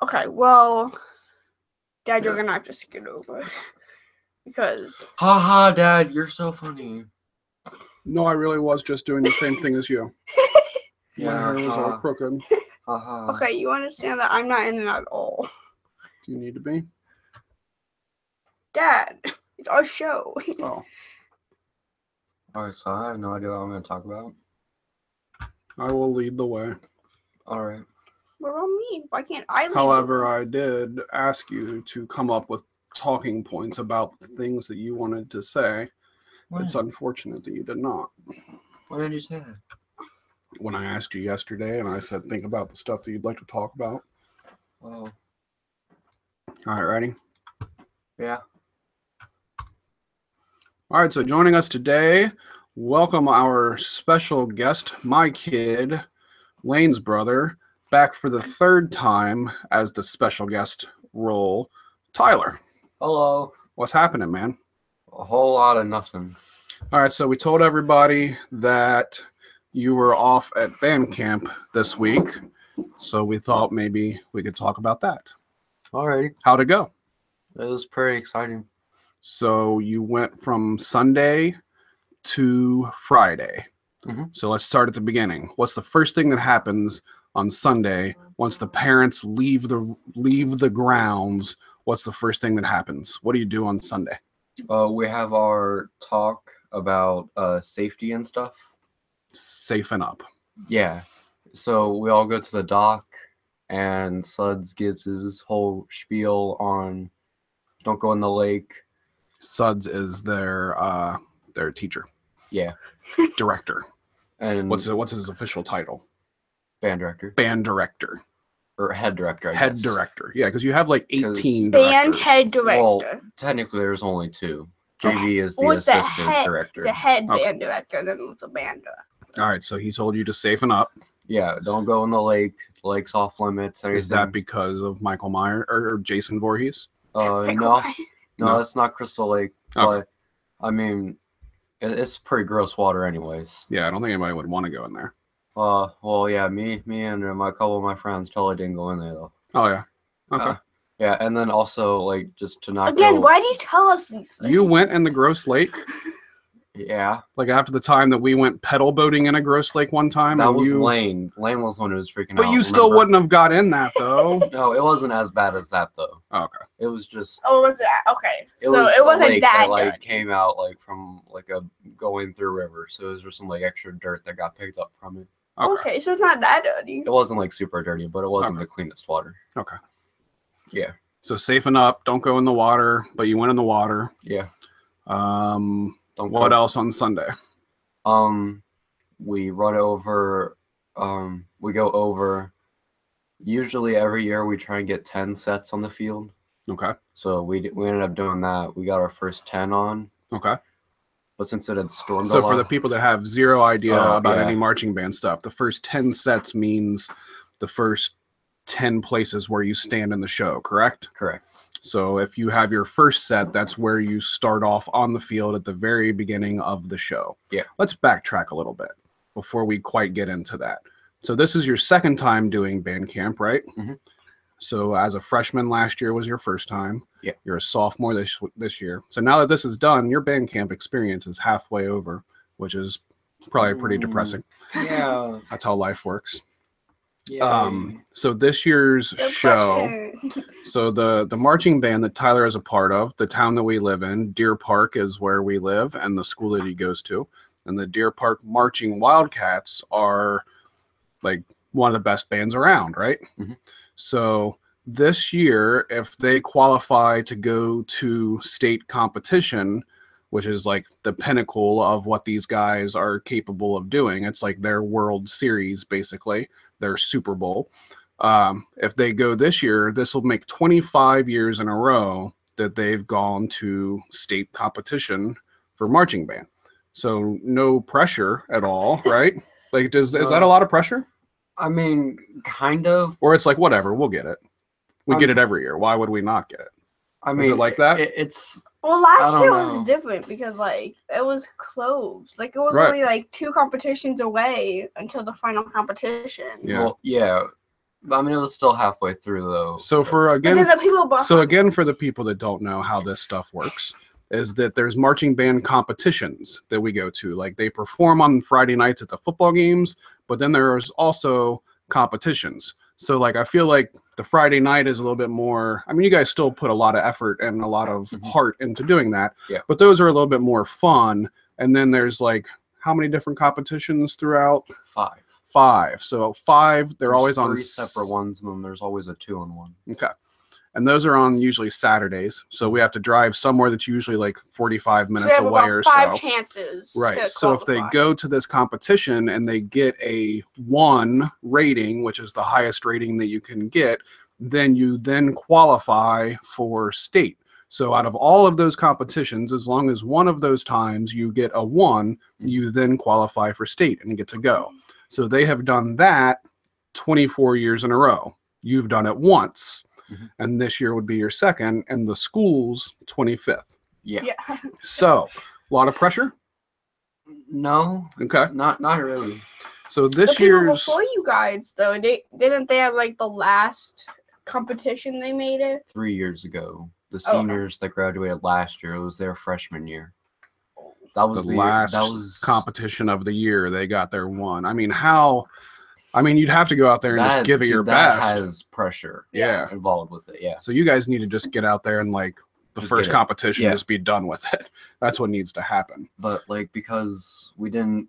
Okay, well, Dad, you're gonna have to scoot over. Because... Haha, Dad, you're so funny. No, I really was just doing the same thing as you. My hair was all crooked. Haha. Okay, you understand that I'm not in it at all. Do you need to be? Dad, it's our show. Oh. Alright, so I have no idea what I'm going to talk about. I will lead the way. Alright. What about me? Why can't I lead? However, I did ask you to come up with talking points about the things that you wanted to say. What? It's unfortunate that you did not. What did you say? When I asked you yesterday and I said, think about the stuff that you'd like to talk about. Well. All right, ready? Yeah. All right, so joining us today, welcome our special guest, my kid, Lane's brother, back for the 3rd time as the special guest role, Tyler. Hello. What's happening, man? A whole lot of nothing. All right, so we told everybody that you were off at band camp this week, so we thought maybe we could talk about that. Alrighty. How'd it go? It was pretty exciting. So you went from Sunday to Friday. Mm-hmm. So let's start at the beginning. What's the first thing that happens on Sunday once the parents leave the grounds? What's the first thing that happens? What do you do on Sunday? We have our talk about safety and stuff. Safen up. Yeah. So we all go to the dock, and Suds gives his whole spiel on don't go in the lake. Suds is their their teacher, Yeah. director. And What's his official title? band director. Band director. Or head director, I Head guess. director. Yeah, because you have like 18 Band directors. head director. Well, technically there's only 2. JV is the What's assistant director. The head Okay. band director, then it's a band director. All right, so he told you to safen up. Yeah, don't go in the lake. The lake's off limits. Is that because of Michael Myers or Jason Voorhees? No, No. that's not Crystal Lake. Okay. But I mean, it's pretty gross water, anyways. Yeah, I don't think anybody would want to go in there. Well, yeah, me and a couple of my friends totally didn't go in there though. Oh yeah. Okay. Yeah, and then also like just to not Again, go. why do you tell us these things? You went in the Gross Lake, Yeah, like after the time that we went pedal boating in a Gross Lake one time. that and was you... Lane. Lane was the one who was freaking out. But you still remember? wouldn't have got in that though. No, it wasn't as bad as that though. Oh, okay. It was just. Oh, was that? Okay. It So was it a wasn't lake that like good. came out like from like a going through river, so it was just some like extra dirt that got picked up from it. Okay, so it's not that dirty. It wasn't like super dirty, but it wasn't Okay. the cleanest water. Okay. Yeah. So safen up. Don't go in the water. But you went in the water. Yeah. What Don't else on Sunday? We run over. We go over. Usually every year we try and get 10 sets on the field. Okay. So we ended up doing that. We got our first 10 on. Okay. But since it had stormed a So lot, for the people that have zero idea about yeah. any marching band stuff, the first 10 sets means the first 10 places where you stand in the show, correct? correct. So if you have your first set, that's where you start off on the field at the very beginning of the show. Yeah. Let's backtrack a little bit before we quite get into that. So this is your second time doing band camp, right? Mhm. So as a freshman last year was your first time. Yeah. You're a sophomore this year. So now that this is done, your band camp experience is halfway over, which is probably pretty depressing. Yeah. That's how life works. Yeah. So this year's Good show, question. so the marching band that Tyler is a part of, the town that we live in, Deer Park is where we live and the school that he goes to. And the Deer Park Marching Wildcats are like one of the best bands around, right? Mhm. So this year, if they qualify to go to state competition, which is like the pinnacle of what these guys are capable of doing, it's like their World Series, basically, their Super Bowl. If they go this year, this will make 25 years in a row that they've gone to state competition for marching band. So no pressure at all, right? Like, is that a lot of pressure? I mean, kind of. Or it's like, whatever, we'll get it. We get it every year. Why would we not get it? I Is mean, it like that? It's Well, I last don't year know. was different because like it was closed. Like it was Right. only like 2 competitions away until the final competition. Yeah. well, yeah. I mean, it was still halfway through though. So for And then again, the people behind. so again, for the people that don't know how this stuff works, is that there's marching band competitions that we go to. Like they perform on Friday nights at the football games, but then there's also competitions. So like I feel like the Friday night is a little bit more. I mean, you guys still put a lot of effort and a lot of heart into doing that. Yeah. But those are a little bit more fun. And then there's like how many different competitions throughout? 5. 5. So 5. They're always on 3 separate ones, and then there's always a 2-on-1. Okay. And those are on usually Saturdays. So we have to drive somewhere that's usually like 45 So minutes they have away about or 5 so. chances. Right. to So if they qualify. go to this competition and they get a 1 rating, which is the highest rating that you can get, then you then qualify for state. So out of all of those competitions, as long as one of those times you get a 1, you then qualify for state and get to go. So they have done that 24 years in a row. You've done it once. Mhm. And this year would be your second, and the school's 25th. Yeah. Yeah. So a lot of pressure. No, Okay. not really. So The this people year's before you guys though, didn't they have like the last competition they made it? 3 years ago, the Oh. seniors that graduated last year, it was their freshman year. That was the the year- last that was competition of the year, they got their 1. I mean, you'd have to go out there and just give it your that best. has pressure Yeah. involved with it. Yeah. So you guys need to just get out there and like the Just first get it. competition, Yeah. just be done with it. That's what needs to happen. But like because we didn't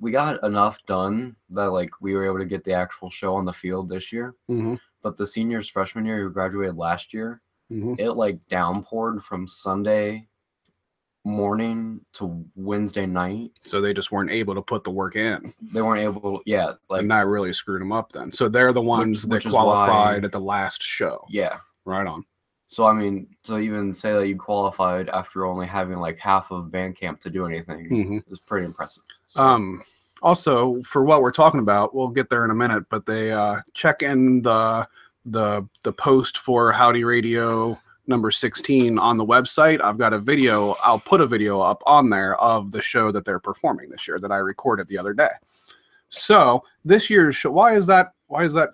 we got enough done that like we were able to get the actual show on the field this year. Mm-hmm. But the seniors freshman year who graduated last year, Mm-hmm. it like downpoured from Sunday morning to Wednesday night. So they just weren't able to put the work in. They weren't able, yeah. Like, and that really screwed them up then. So they're the ones that qualified at the last show. Yeah. Right on. So, I mean, to even say that you qualified after only having like half of band camp to do anything is pretty impressive. So. Also, for what we're talking about, we'll get there in a minute, but they check in the post for Howdy Radio number 16 on the website. I've got a video. I'll put a video up on there of the show that they're performing this year that I recorded the other day. So this year's show, why is that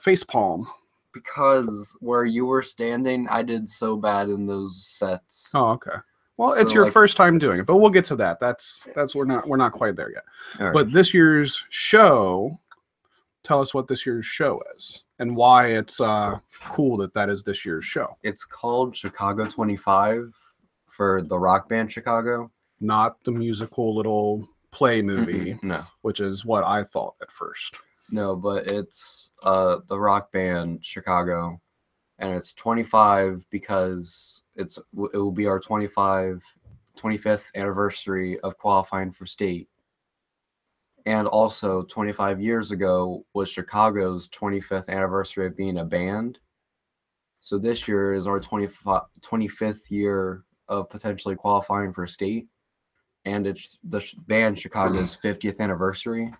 face palm? Because where you were standing, I did so bad in those sets. Oh, okay. Well, it's your first time doing it, but we'll get to that. That's we're not quite there yet. Right. But this year's show, tell us what this year's show is and why it's cool that is this year's show. It's called Chicago 25 for the rock band Chicago. Not the musical little play movie, no, which is what I thought at first. No, but it's the rock band Chicago, and it's 25 because it will be our 25th anniversary of qualifying for state. And also 25 years ago was Chicago's 25th anniversary of being a band. So this year is our 25th year of potentially qualifying for state. And it's the band Chicago's 50th anniversary.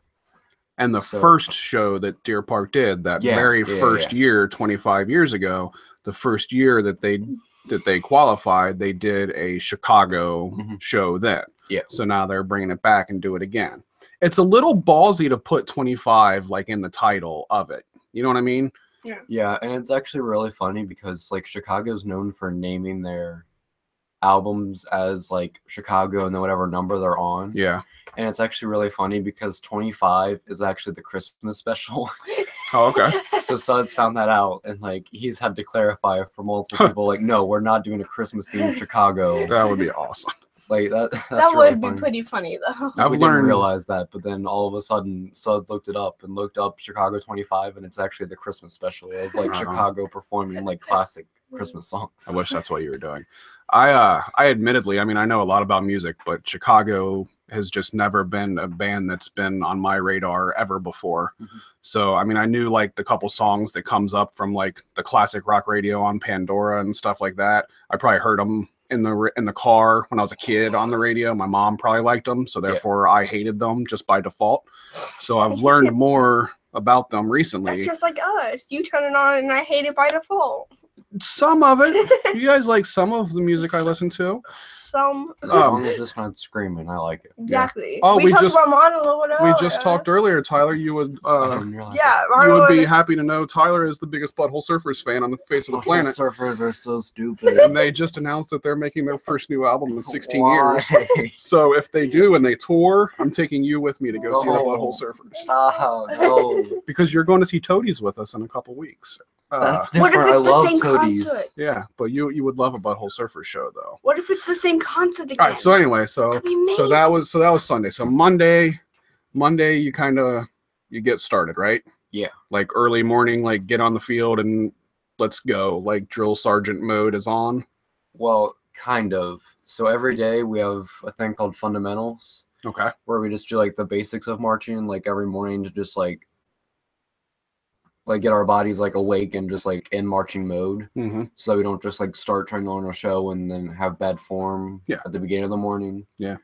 And the first show that Deer Park did, that very first year, 25 years ago, the first year that they qualified, they did a Chicago show then. Yeah. So now they're bringing it back and do it again. It's a little ballsy to put 25 like in the title of it. You know what I mean? Yeah. Yeah, and it's actually really funny because like Chicago's known for naming their albums as like Chicago and then whatever number they're on. Yeah. And it's actually really funny because 25 is actually the Christmas special. Oh, okay. So Suds found that out, and like he's had to clarify for multiple people, like, no, we're not doing a Christmas themed Chicago. That would be awesome. Like that's that really would be funny. pretty funny though. We didn't realize that, but then all of a sudden Suds looked up Chicago 25, and it's actually the Christmas special of like Chicago performing like classic Christmas songs. I wish that's what you were doing. I admittedly, I mean, I know a lot about music, but Chicago has just never been a band that's been on my radar ever before. So, I mean, I knew like the couple songs that comes up from like the classic rock radio on Pandora and stuff like that. I probably heard them in the car when I was a kid on the radio. My mom probably liked them, so therefore I hated them just by default. So I've learned more about them recently. That's just like us. You turn it on and I hate it by default. Some of it. You guys like some of the music I listen to? Some. As long as it's not screaming, I like it. Exactly. Yeah. Oh, we talked about Mono a little. We just talked earlier, Tyler. You would. You would be happy to know Tyler is the biggest Butthole Surfers fan on the face of the planet. Surfers are so stupid. And they just announced that they're making their first new album in 16 years. So if they do and they tour, I'm taking you with me to go see the Butthole Surfers. Oh no! Because you're going to see Toadies with us in a couple weeks. That's different. What if it's I love the same Toadies. concert? Yeah, but you would love a Butthole Surfers show though. What if it's the same concert again? All right. So anyway, so that was Sunday. So Monday, you get started, right? Yeah. Like early morning, like get on the field and let's go. Like drill sergeant mode is on. Well, kind of. So every day we have a thing called fundamentals. Okay. Where we just do like the basics of marching, like every morning to just like get our bodies like awake and just like in marching mode, so we don't just like start trying to learn a show and then have bad form at the beginning of the morning. Yeah.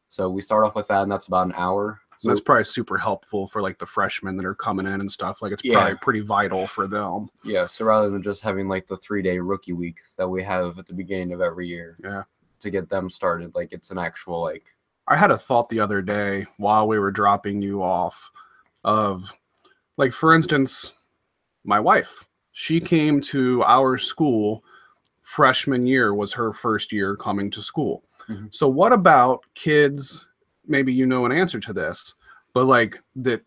So we start off with that, and that's about an hour. So that's probably super helpful for like the freshmen that are coming in and stuff. Like it's probably pretty vital for them. Yeah. So rather than just having like the 3-day rookie week that we have at the beginning of every year, to get them started, like it's an actual like. I had a thought the other day while we were dropping you off of. Like, for instance, my wife, she came to our school freshman year was her first year coming to school. So what about kids, maybe you know an answer to this, but like that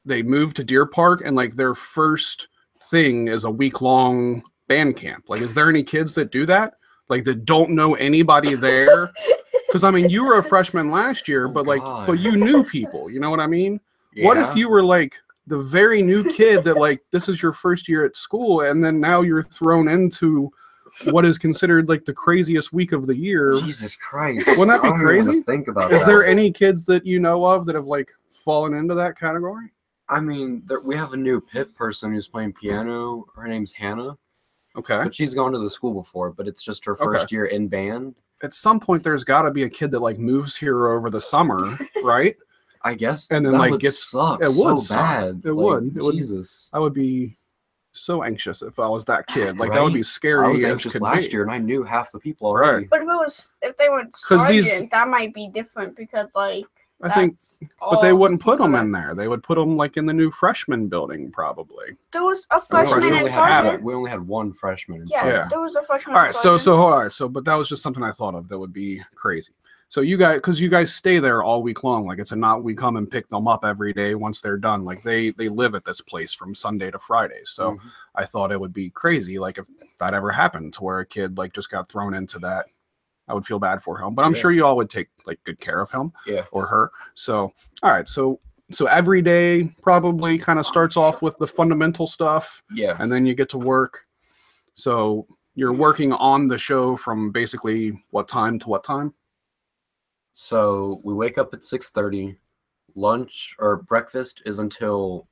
they moved to Deer Park and like their first thing is a week-long band camp. Like, is there any kids that do that? Like that don't know anybody there? Because, I mean, you were a freshman last year, but you knew people, you know what I mean? Yeah. What if you were like the very new kid that like this is your first year at school and then now you're thrown into what is considered like the craziest week of the year. Jesus Christ. Wouldn't that be I don't even wanna crazy? think about Is that. there any kids that you know of that have like fallen into that category? I mean, we have a new pit person who's playing piano. Her name's Hannah. Okay. But she's gone to the school before, but it's just her first year in band. At some point, there's got to be a kid that like moves here over the summer, right? I guess. And then that like would gets suck. It so would suck. bad. It like, would. It would. Jesus. I would be so anxious if I was that kid. Like that Right? would be scary. I was as anxious could last be. year, and I knew half the people already. Right. But if they went 'Cause these- sergeant, that might be different because like I think, that's but they all wouldn't put them people in there. They would put them like in the new freshman building, probably. There was a Oh, freshman we and only had sergeant. We only had one freshman. Yeah, Yeah. there was a freshman. All and right, so sergeant. but that was just something I thought of that would be crazy. So you guys, because you guys stay there all week long, like it's not we come and pick them up every day once they're done. Like they live at this place from Sunday to Friday. So I thought it would be crazy, like if that ever happened to where a kid like just got thrown into that. I would feel bad for him, but I'm sure you all would take like good care of him or her. So all right, so every day probably kind of starts off with the fundamental stuff. Yeah. And then you get to work. So you're working on the show from basically what time to what time? So we wake up at 6:30. Lunch or breakfast is until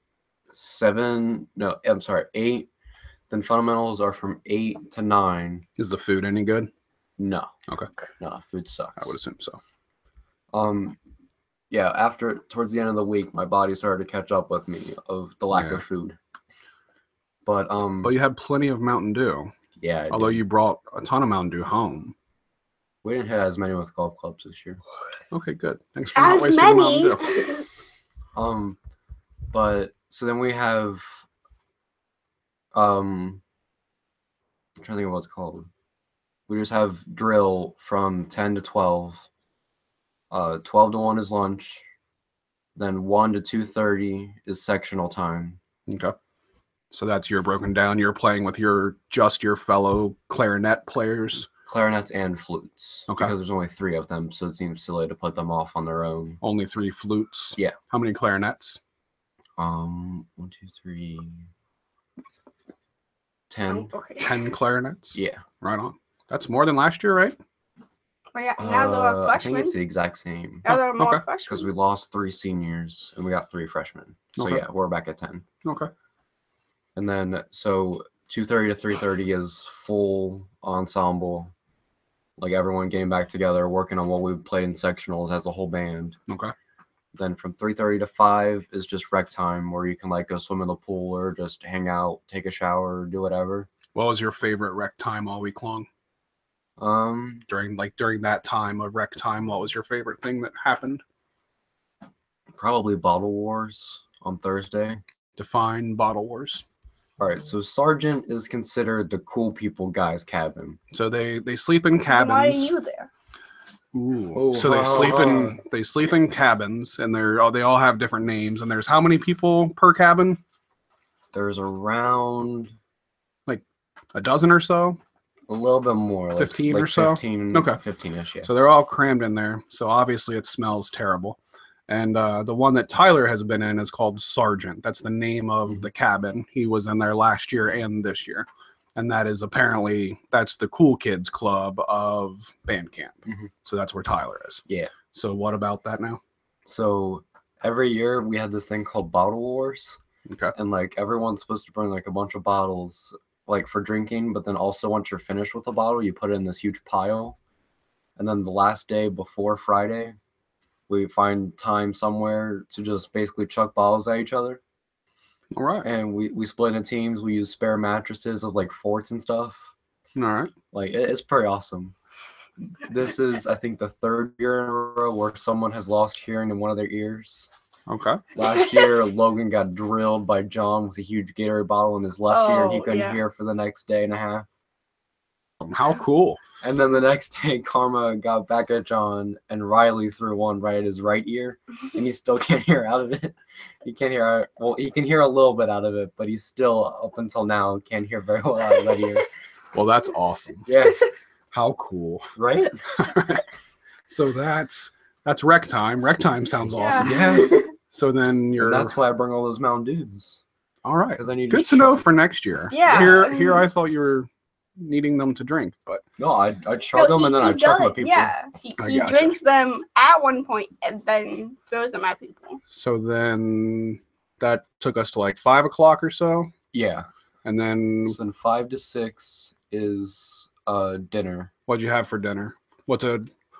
8. Then fundamentals are from 8 to 9. Is the food any good? No. Okay. No, food sucks. I would assume so. Yeah, towards the end of the week, my body started to catch up with me of the lack of food. But you had plenty of Mountain Dew. Yeah. Although you brought a ton of Mountain Dew home. We didn't have as many with golf clubs this year. Okay, good. Thanks for not wasting the Mountain Dew. But so then we have I'm trying to think of what it's called. We just have drill from 10 to 12. 12 to 1 is lunch. Then 1 to 2:30 is sectional time. Okay. So that's your broken down. You're playing with your fellow clarinet players. Clarinets and flutes. Okay. Because there's only 3 of them, so it seems silly to put them off on their own. Only 3 flutes. Yeah. How many clarinets? 1, 2, 3, 10. Okay. 10 clarinets. Yeah. Right on. That's more than last year, right? But yeah, now there are I think freshmen. it's the exact same. Now there are more okay. Because freshmen. we lost 3 seniors and we got 3 freshmen. So Okay. yeah, we're back at 10. Okay. And then so 2:30 to 3:30 is full ensemble. Like everyone getting back together, working on what we played in sectionals as a whole band. Okay. Then from 3:30 to 5 is just rec time, where you can like go swim in the pool or just hang out, take a shower, do whatever. What was your favorite rec time all week long? During that time of rec time, what was your favorite thing that happened? Probably Bottle Wars on Thursday. Define Bottle Wars. All right, so Sergeant is considered the cool people guy's cabin. So they sleep in cabins. Why are you there? Ooh. Oh, So they sleep in cabins, and they all have different names. And there's how many people per cabin? There's around Like a dozen or so. a little bit more, like 15 like or so? 15, Okay. 15-ish, yeah. So they're all crammed in there. So obviously it smells terrible. And the one that Tyler has been in is called Sergeant. That's the name of the cabin. He was in there last year and this year. And that is that's the cool kids club of band camp. So that's where Tyler is. Yeah. So what about that now? So every year we have this thing called Bottle Wars. Okay. And like everyone's supposed to bring like a bunch of bottles like for drinking, but then also once you're finished with the bottle, you put it in this huge pile. And then the last day before Friday, we find time somewhere to just basically chuck bottles at each other. All right. And we split into teams. We use spare mattresses as like forts and stuff. All right. Like it's pretty awesome. This is, I think, the 3rd year in a row where someone has lost hearing in one of their ears. Okay. Last year, Logan got drilled by John with a huge Gatorade bottle in his left ear, and he Oh, couldn't yeah. hear for the next day and a half. How cool. And then the next day, Karma got back at John, and Riley threw one right at his right ear, and he still can't hear out of it. He can't hear. Well, he can hear a little bit out of it, but he's still, up until now, can't hear very well out of that ear. Well, that's awesome. Yeah. How cool. Right? So that's rec time. Rec time sounds awesome. Yeah. So then And that's why I bring all those Mountain Dews. all right. 'Cause I need Good just to know chuck- for next year. Yeah. Here I thought you were needing them to drink. But No, I'd chug them and then I'd chuck them at people. Yeah, he gotcha. drinks them at one point and then throws them at people. So then that took us to like 5 o'clock or so. Yeah. And then So then 5 to 6 is dinner. what'd you have for dinner? What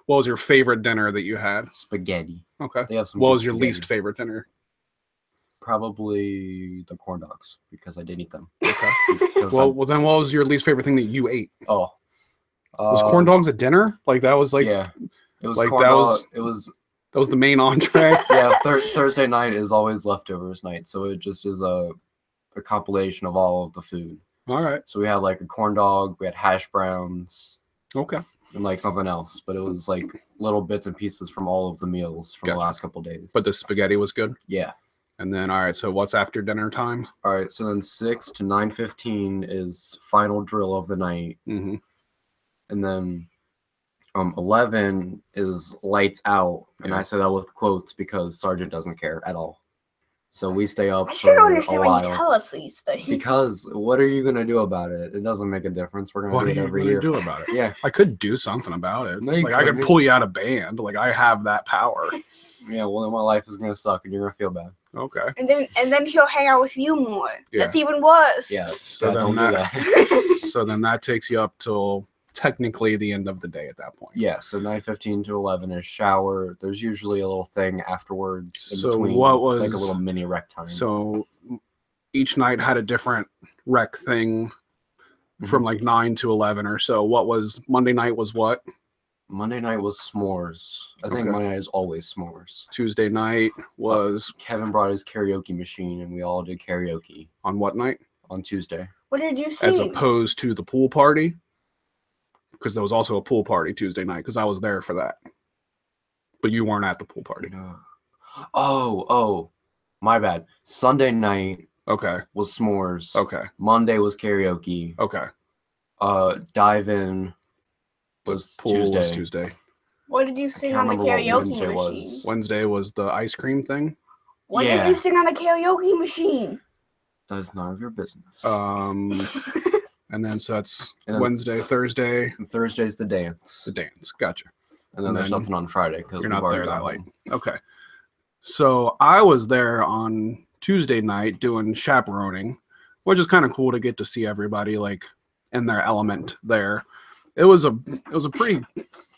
was your favorite dinner that you had? Spaghetti. Okay. They have some What good was your spaghetti. least favorite dinner? Probably the corn dogs because I didn't eat them. Okay. Because Well, then what was your least favorite thing that you ate? Was corn dogs at dinner? Like that was like yeah, it was like corn that dog. was that was the main entree. Yeah, Thursday night is always leftovers night, so it just is a compilation of all of the food. All right. So we had like a corn dog, we had hash browns, Okay. and like something else, but it was like little bits and pieces from all of the meals from Gotcha. the last couple of days. But the spaghetti was good. yeah. And then all right. So what's after dinner time? All right, so then 6 to 9:15 is final drill of the night, Mm-hmm. and then 11 is lights out, and Yeah. I say that with quotes because Sergeant doesn't care at all. So we stay up I for still don't a understand why you while. tell us these things. Because what are you gonna do about it? It doesn't make a difference. We're What gonna are do it you every gonna year. do about it? Yeah, I could do something about it. No, you like I could couldn't. pull you out of band. Like I have that power. yeah. Well, then my life is gonna suck, and you're gonna feel bad. Okay. And then he'll hang out with you more. Yeah. That's even worse. Yeah. So yeah, then don't do that- that. So then that takes you up till technically the end of the day at that point. Yeah. So 9:15 to 11 is shower. There's usually a little thing afterwards in So between, what like a was- little mini rec time. So each night had a different rec thing from like 9 to 11 or so. What was Monday night was what? Monday night was s'mores. I think Okay. Monday night is always s'mores. Tuesday night was Kevin brought his karaoke machine, and we all did karaoke on what night? on Tuesday. What did you sing? As opposed to the pool party. Because there was also a pool party Tuesday night because I was there for that. But you weren't at the pool party. Oh, my bad. Sunday night Okay. was s'mores. Okay. Monday was karaoke. Okay. Dive in was Pool Tuesday. was Tuesday. What did you sing can't on the remember what karaoke Wednesday machine? was. Wednesday was the ice cream thing. What Yeah. did you sing on the karaoke machine? That is none of your business. And then so that's And then- Wednesday, Thursday, And Thursday's the dance, the dance. Gotcha. and then and there's then nothing on Friday because You're we've not already there that done late. one. Okay. So I was there on Tuesday night doing chaperoning, which is kind of cool to get to see everybody like in their element there. It was a pretty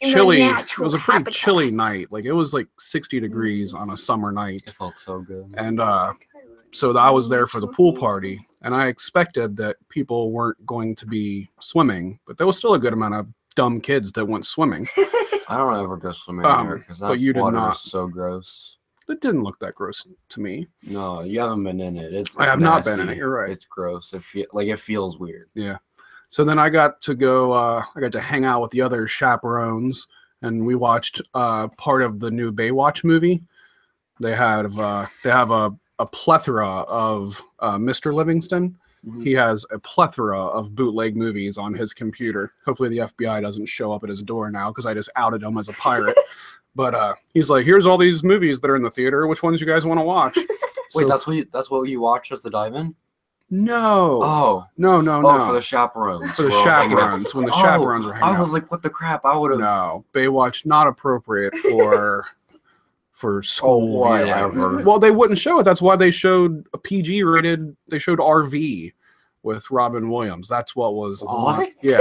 In chilly their it natural was a pretty chilly habitat. night. Like it was like 60 degrees on a summer night. It felt so good. And so I was there for the pool party, and I expected that people weren't going to be swimming, but there was still a good amount of dumb kids that went swimming. I don't ever go swimming there because but that you did water not. is so gross. It didn't look that gross to me. No, you haven't been in it. It's I have not been nasty. in it, you're right. It's gross. It feels weird. Yeah. So then I got to go. I got to hang out with the other chaperones, and we watched part of the new Baywatch movie. They have a plethora of Mr. Livingston. Mhm. He has a plethora of bootleg movies on his computer. Hopefully the FBI doesn't show up at his door now because I just outed him as a pirate. But he's like, here's all these movies that are in the theater. Which ones you guys want to watch? Wait, So- that's what you watched as the dive-in? no. Oh, No, no, oh, no. for the chaperones. For the We're all hanging out. chaperones, when the Oh, chaperones were hanging I was out. like, what the crap? I would have. No, Baywatch not appropriate for school whatever. viewing. Well, they wouldn't show it. That's why they showed a PG rated. They showed RV with Robin Williams. That's what was on. What? Yeah,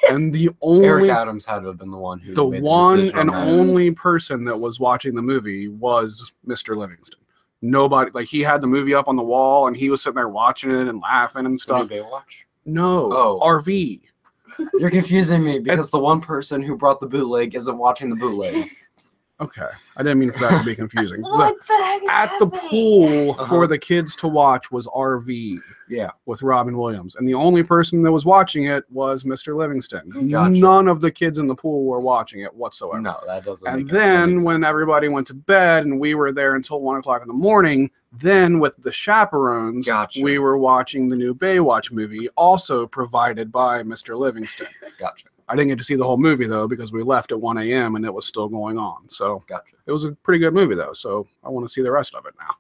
and the Eric only Adams had to have been the one who the made one the decision and on that. only person that was watching the movie was Mr. Livingston. Nobody, like, he had the movie up on the wall and he was sitting there watching it and laughing and The new stuff. Baywatch? No, Oh. RV. You're confusing me because the one person who brought the bootleg isn't watching the bootleg. Okay, I didn't mean for that to be confusing. What the heck is At the happening? pool Uh-huh. for the kids to watch was RV Yeah. with Robin Williams, and the only person that was watching it was Mr. Livingston. Gotcha. None of the kids in the pool were watching it whatsoever. No, that doesn't. And make that then makes when sense. everybody went to bed and we were there until 1 o'clock in the morning, then with the chaperones, Gotcha. we were watching the new Baywatch movie, also provided by Mr. Livingston. Gotcha. I didn't get to see the whole movie though because we left at 1 a.m. and it was still going on. So Gotcha. it was a pretty good movie though. So I want to see the rest of it now.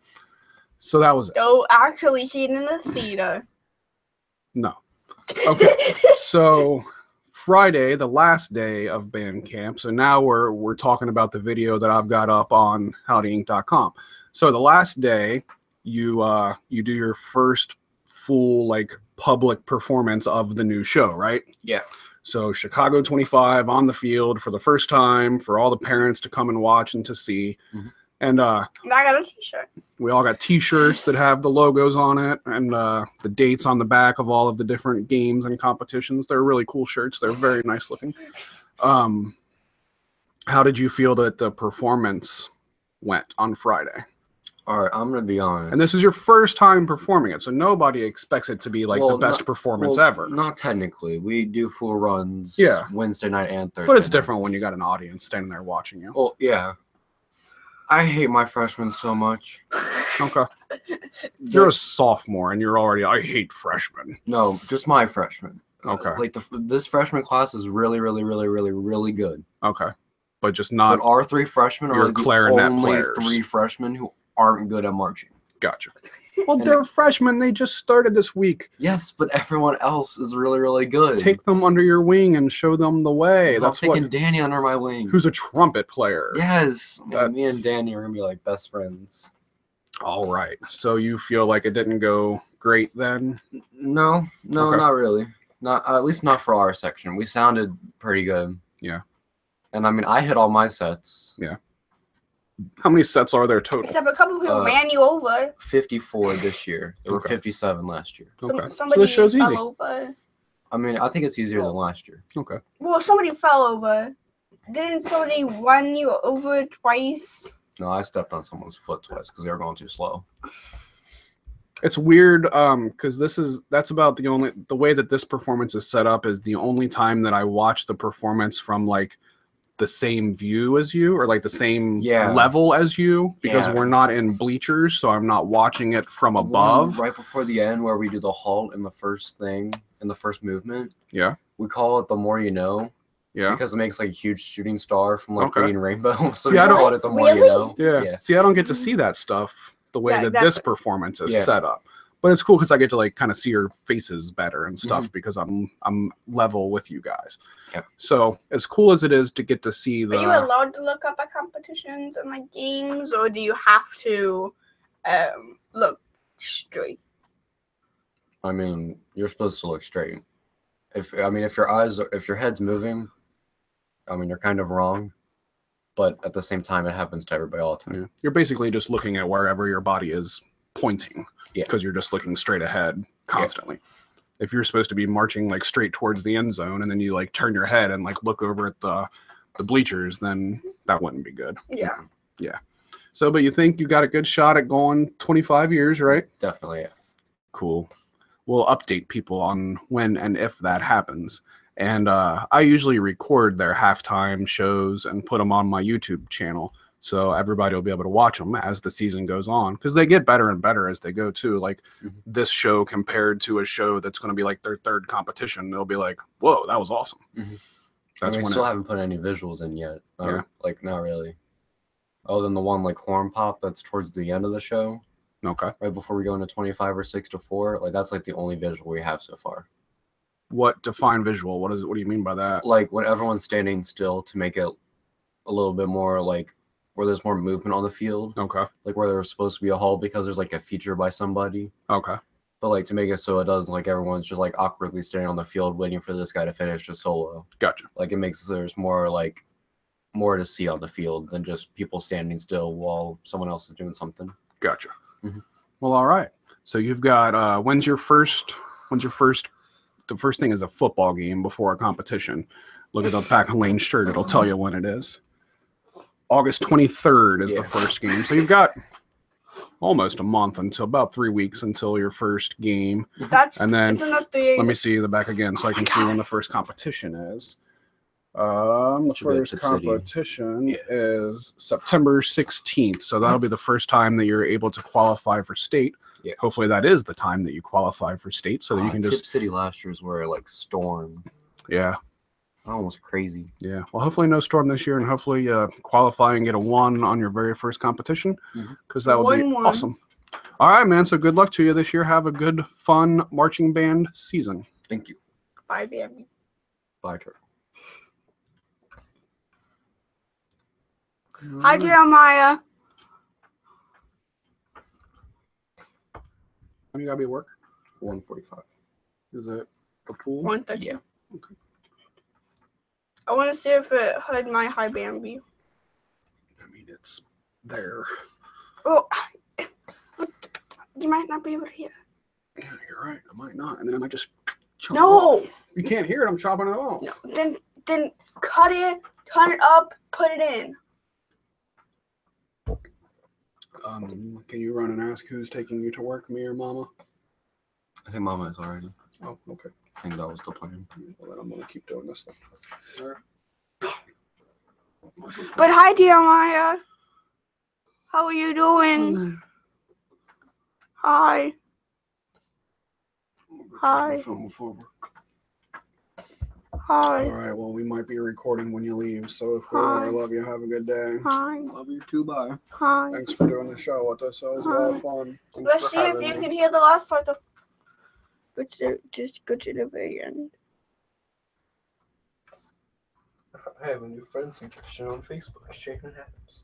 So that was it. Go actually see it in the theater. No. Okay, so Friday, the last day of band camp. So now we're talking about the video that I've got up on howdyinc.com. So the last day, you do your first full like public performance of the new show, right? Yeah. So Chicago 25 on the field for the first time for all the parents to come and watch and to see. Mm-hmm. And I got a t-shirt. we all got t-shirts that have the logos on it and the dates on the back of all of the different games and competitions. They're really cool shirts. They're very nice looking. How did you feel that the performance went on Friday? All right, I'm gonna be honest. And this is your first time performing it, so nobody expects it to be like the best performance ever. Not technically. We do full runs. Yeah. Wednesday night and Thursday. But it's night. different when you got an audience standing there watching you. Well, yeah. I hate my freshmen so much. Okay. You're a sophomore and you're already, I hate freshmen. No, just my freshmen. Okay. Like this freshman class is really, really, really, really, really good. Okay. But just not. But our three freshmen your are the clarinet only players. three freshmen who aren't good at marching. Gotcha. Well, they're freshmen. They just started this week. Yes, but everyone else is really, really good. Take them under your wing and show them the way. I'm That's taking what. Danny under my wing. Who's a trumpet player? Yes. Me and Danny are gonna be like best friends. All right. So you feel like it didn't go great then? No, Okay. not really. Not at least not for our section. We sounded pretty good. Yeah. And I mean, I hit all my sets. Yeah. How many sets are there total? Except a couple people ran you over. 54 this year. There were Okay. 57 last year. Okay. So Somebody this show's fell easy. over. I mean, I think it's easier than last year. Okay. Well, somebody fell over. Didn't somebody run you over twice? No, I stepped on someone's foot twice because they were going too slow. It's weird because that's about the way that this performance is set up is the only time that I watch the performance from like the same view as you or like the same level as you because we're not in bleachers, so I'm not watching it from above. Right before the end where we do the halt in the first thing, in the first movement. Yeah. We call it The More You Know. Yeah. Because it makes like a huge shooting star from like Green Rainbow. So See, I don't call it The More You Know. Yeah. See, I don't get to see that stuff the way that this performance is set up. But it's cool because I get to like kind of see your faces better and stuff because I'm level with you guys. Yeah. So as cool as it is to get to see the. Are you allowed to look up at competitions and like games, or do you have to look straight? I mean, you're supposed to look straight. If your head's moving, I mean, you're kind of wrong. But at the same time, it happens to everybody all the time. Yeah. You're basically just looking at wherever your body is pointing because you're just looking straight ahead constantly. If you're supposed to be marching like straight towards the end zone and then you like turn your head and like look over at the bleachers, then that wouldn't be good. Yeah. So, but you think you got a good shot at going 25 years, right? Definitely. Yeah. Cool. We'll update people on when and if that happens. And I usually record their halftime shows and put them on my YouTube channel. So everybody will be able to watch them as the season goes on because they get better and better as they go too. Like this show compared to a show that's going to be like their third competition, they'll be like, "Whoa, that was awesome." That's when we still haven't put any visuals in yet. Like not really. Other than the one like horn pop that's towards the end of the show. Okay. Right before we go into 25 or 6 to 4, like that's like the only visual we have so far. What define visual? What do you mean by that? Like when everyone's standing still to make it a little bit more like where there's more movement on the field. Okay. Like where there's supposed to be a halt because there's like a feature by somebody. Okay. But like to make it so it doesn't like everyone's just like awkwardly standing on the field waiting for this guy to finish a solo. Gotcha. Like it makes there's more to see on the field than just people standing still while someone else is doing something. Gotcha. Well, all right. So you've got when's your first the first thing is a football game before a competition. Look at the back of Lane's shirt, it'll tell you when it is. August 23rd is the first game. So you've got almost a month until about 3 weeks until your first game. And then let me see the back again so I can see when the first competition is. The first competition is September 16th. So that'll be the first time that you're able to qualify for state. Yeah. Hopefully that is the time that you qualify for state so that you can Tip City last year's were like storm. Yeah. That one was crazy. Yeah. Well, hopefully no storm this year and hopefully qualify and get a 1 on your very first competition because that would be awesome. All right, man. So good luck to you this year. Have a good, fun marching band season. Thank you. Bye, Bambi. Bye, Turtle. Hi, Jeremiah. When you gotta be at work? 1:45. Is it a pool? 1:30. Yeah. Okay. I want to see if it had my Hi, Bambi. I mean, it's there. Oh, you might not be able to hear. Yeah, you're right. I might not. And then I might just chop it No. off. You can't hear it. I'm chopping it off. No. Then cut it, turn it up, put it in. Can you run and ask who's taking you to work, me or Mama? I think Mama is already. Oh, okay. I think that was the plan. Well, then I'm gonna keep doing this then. All right. But hi, Jeremiah. How are you doing? Hi. Hi. Hi. All right. Well, we might be recording when you leave, so if we Hi. are, I love you. Have a good day. Hi. Love you too. Bye. Hi. Thanks for doing the show with us. That was a lot of fun. Thanks Let's for see if having you me. can hear the last part. Just go to the very end. I have a new friend suggestion on Facebook. Shannon Adams.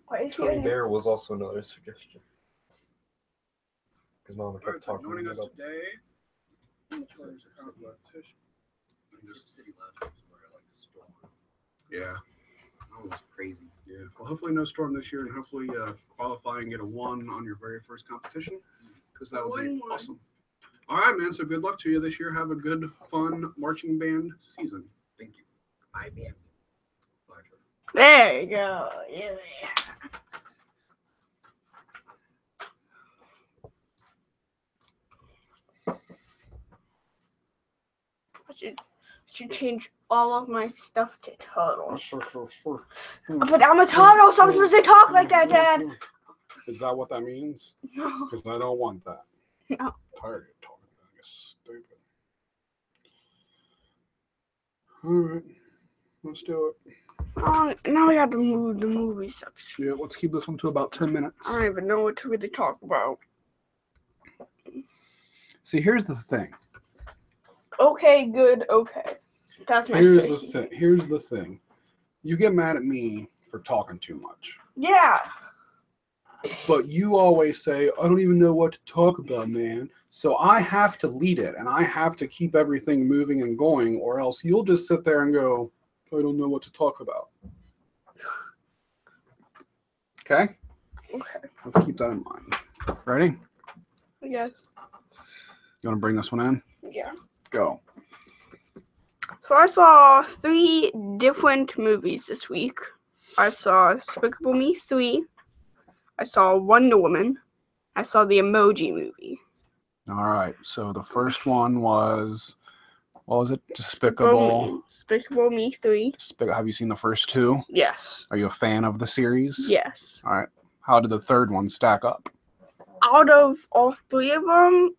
Why is Tony he Bear was also another suggestion. Because Mama All right, kept so talking joining us about today. Yeah. That was crazy. Yeah. Well, hopefully no storm this year, and hopefully qualify and get a 1 on your very first competition, because that would be 1-1. awesome. All right, man. So good luck to you this year. Have a good, fun marching band season. Thank you. Bye, Bambi. Bye, Turtle. There you go. Yeah. I should change all of my stuff to turtles. But I'm a turtle, so I'm supposed to talk like that, Dad. Is that what that means? No. Because I don't want that. No. I'm tired of talking about this. Stupid. All right. Let's do it. Oh, now we have to move the movie section. Yeah, let's keep this one to about 10 minutes. I don't even know what to really talk about. See, here's the thing. Okay, good, okay. That's my Here's favorite. the thing. Here's the thing. You get mad at me for talking too much. Yeah. But you always say, I don't even know what to talk about, man. So I have to lead it, and I have to keep everything moving and going, or else you'll just sit there and go, I don't know what to talk about. Okay? Okay. Let's keep that in mind. Ready? Yes. You want to bring this one in? Yeah. Go. So I saw 3 different movies this week. I saw Despicable Me 3. I saw Wonder Woman. I saw the Emoji Movie. All right. So the first one was, what was it? Despicable. Despicable Me 3. Have you seen the first 2? Yes. Are you a fan of the series? Yes. All right. How did the third one stack up? Out of all 3 of them,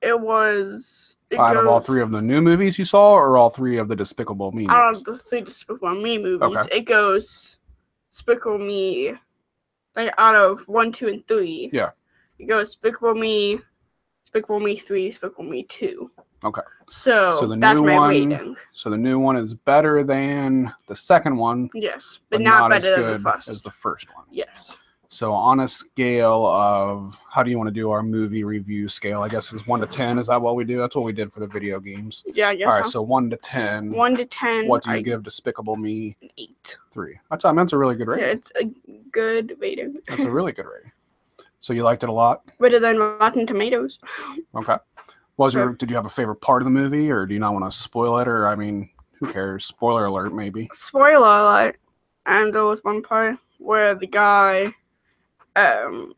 it was... Out of all 3 of the new movies you saw, or all 3 of the Despicable Me Out movies? of the 3 Despicable Me movies, Okay. it goes Despicable Me, like out of 1, 2, and 3. Yeah. It goes Despicable Me 3, Despicable Me 2. Okay. So the that's new my one, rating. So the new one is better than the second one, Yes, but but not as better than good the first. as the first one. Yes. So on a scale of, how do you want to do our movie review scale? I guess it's 1 to 10. Is that what we do? That's what we did for the video games. Yeah, I guess All right, so. so 1 to 10. 1 to 10. What do you give Despicable Me 8. 3? That's a really good Yeah, rating. it's a good rating. That's a really good rating. So you liked it a lot? Better than Rotten Tomatoes. Okay. Did you have a favorite part of the movie, or do you not want to spoil it? Or, I mean, who cares? Spoiler alert, maybe. Spoiler alert. And there was one part where the guy, the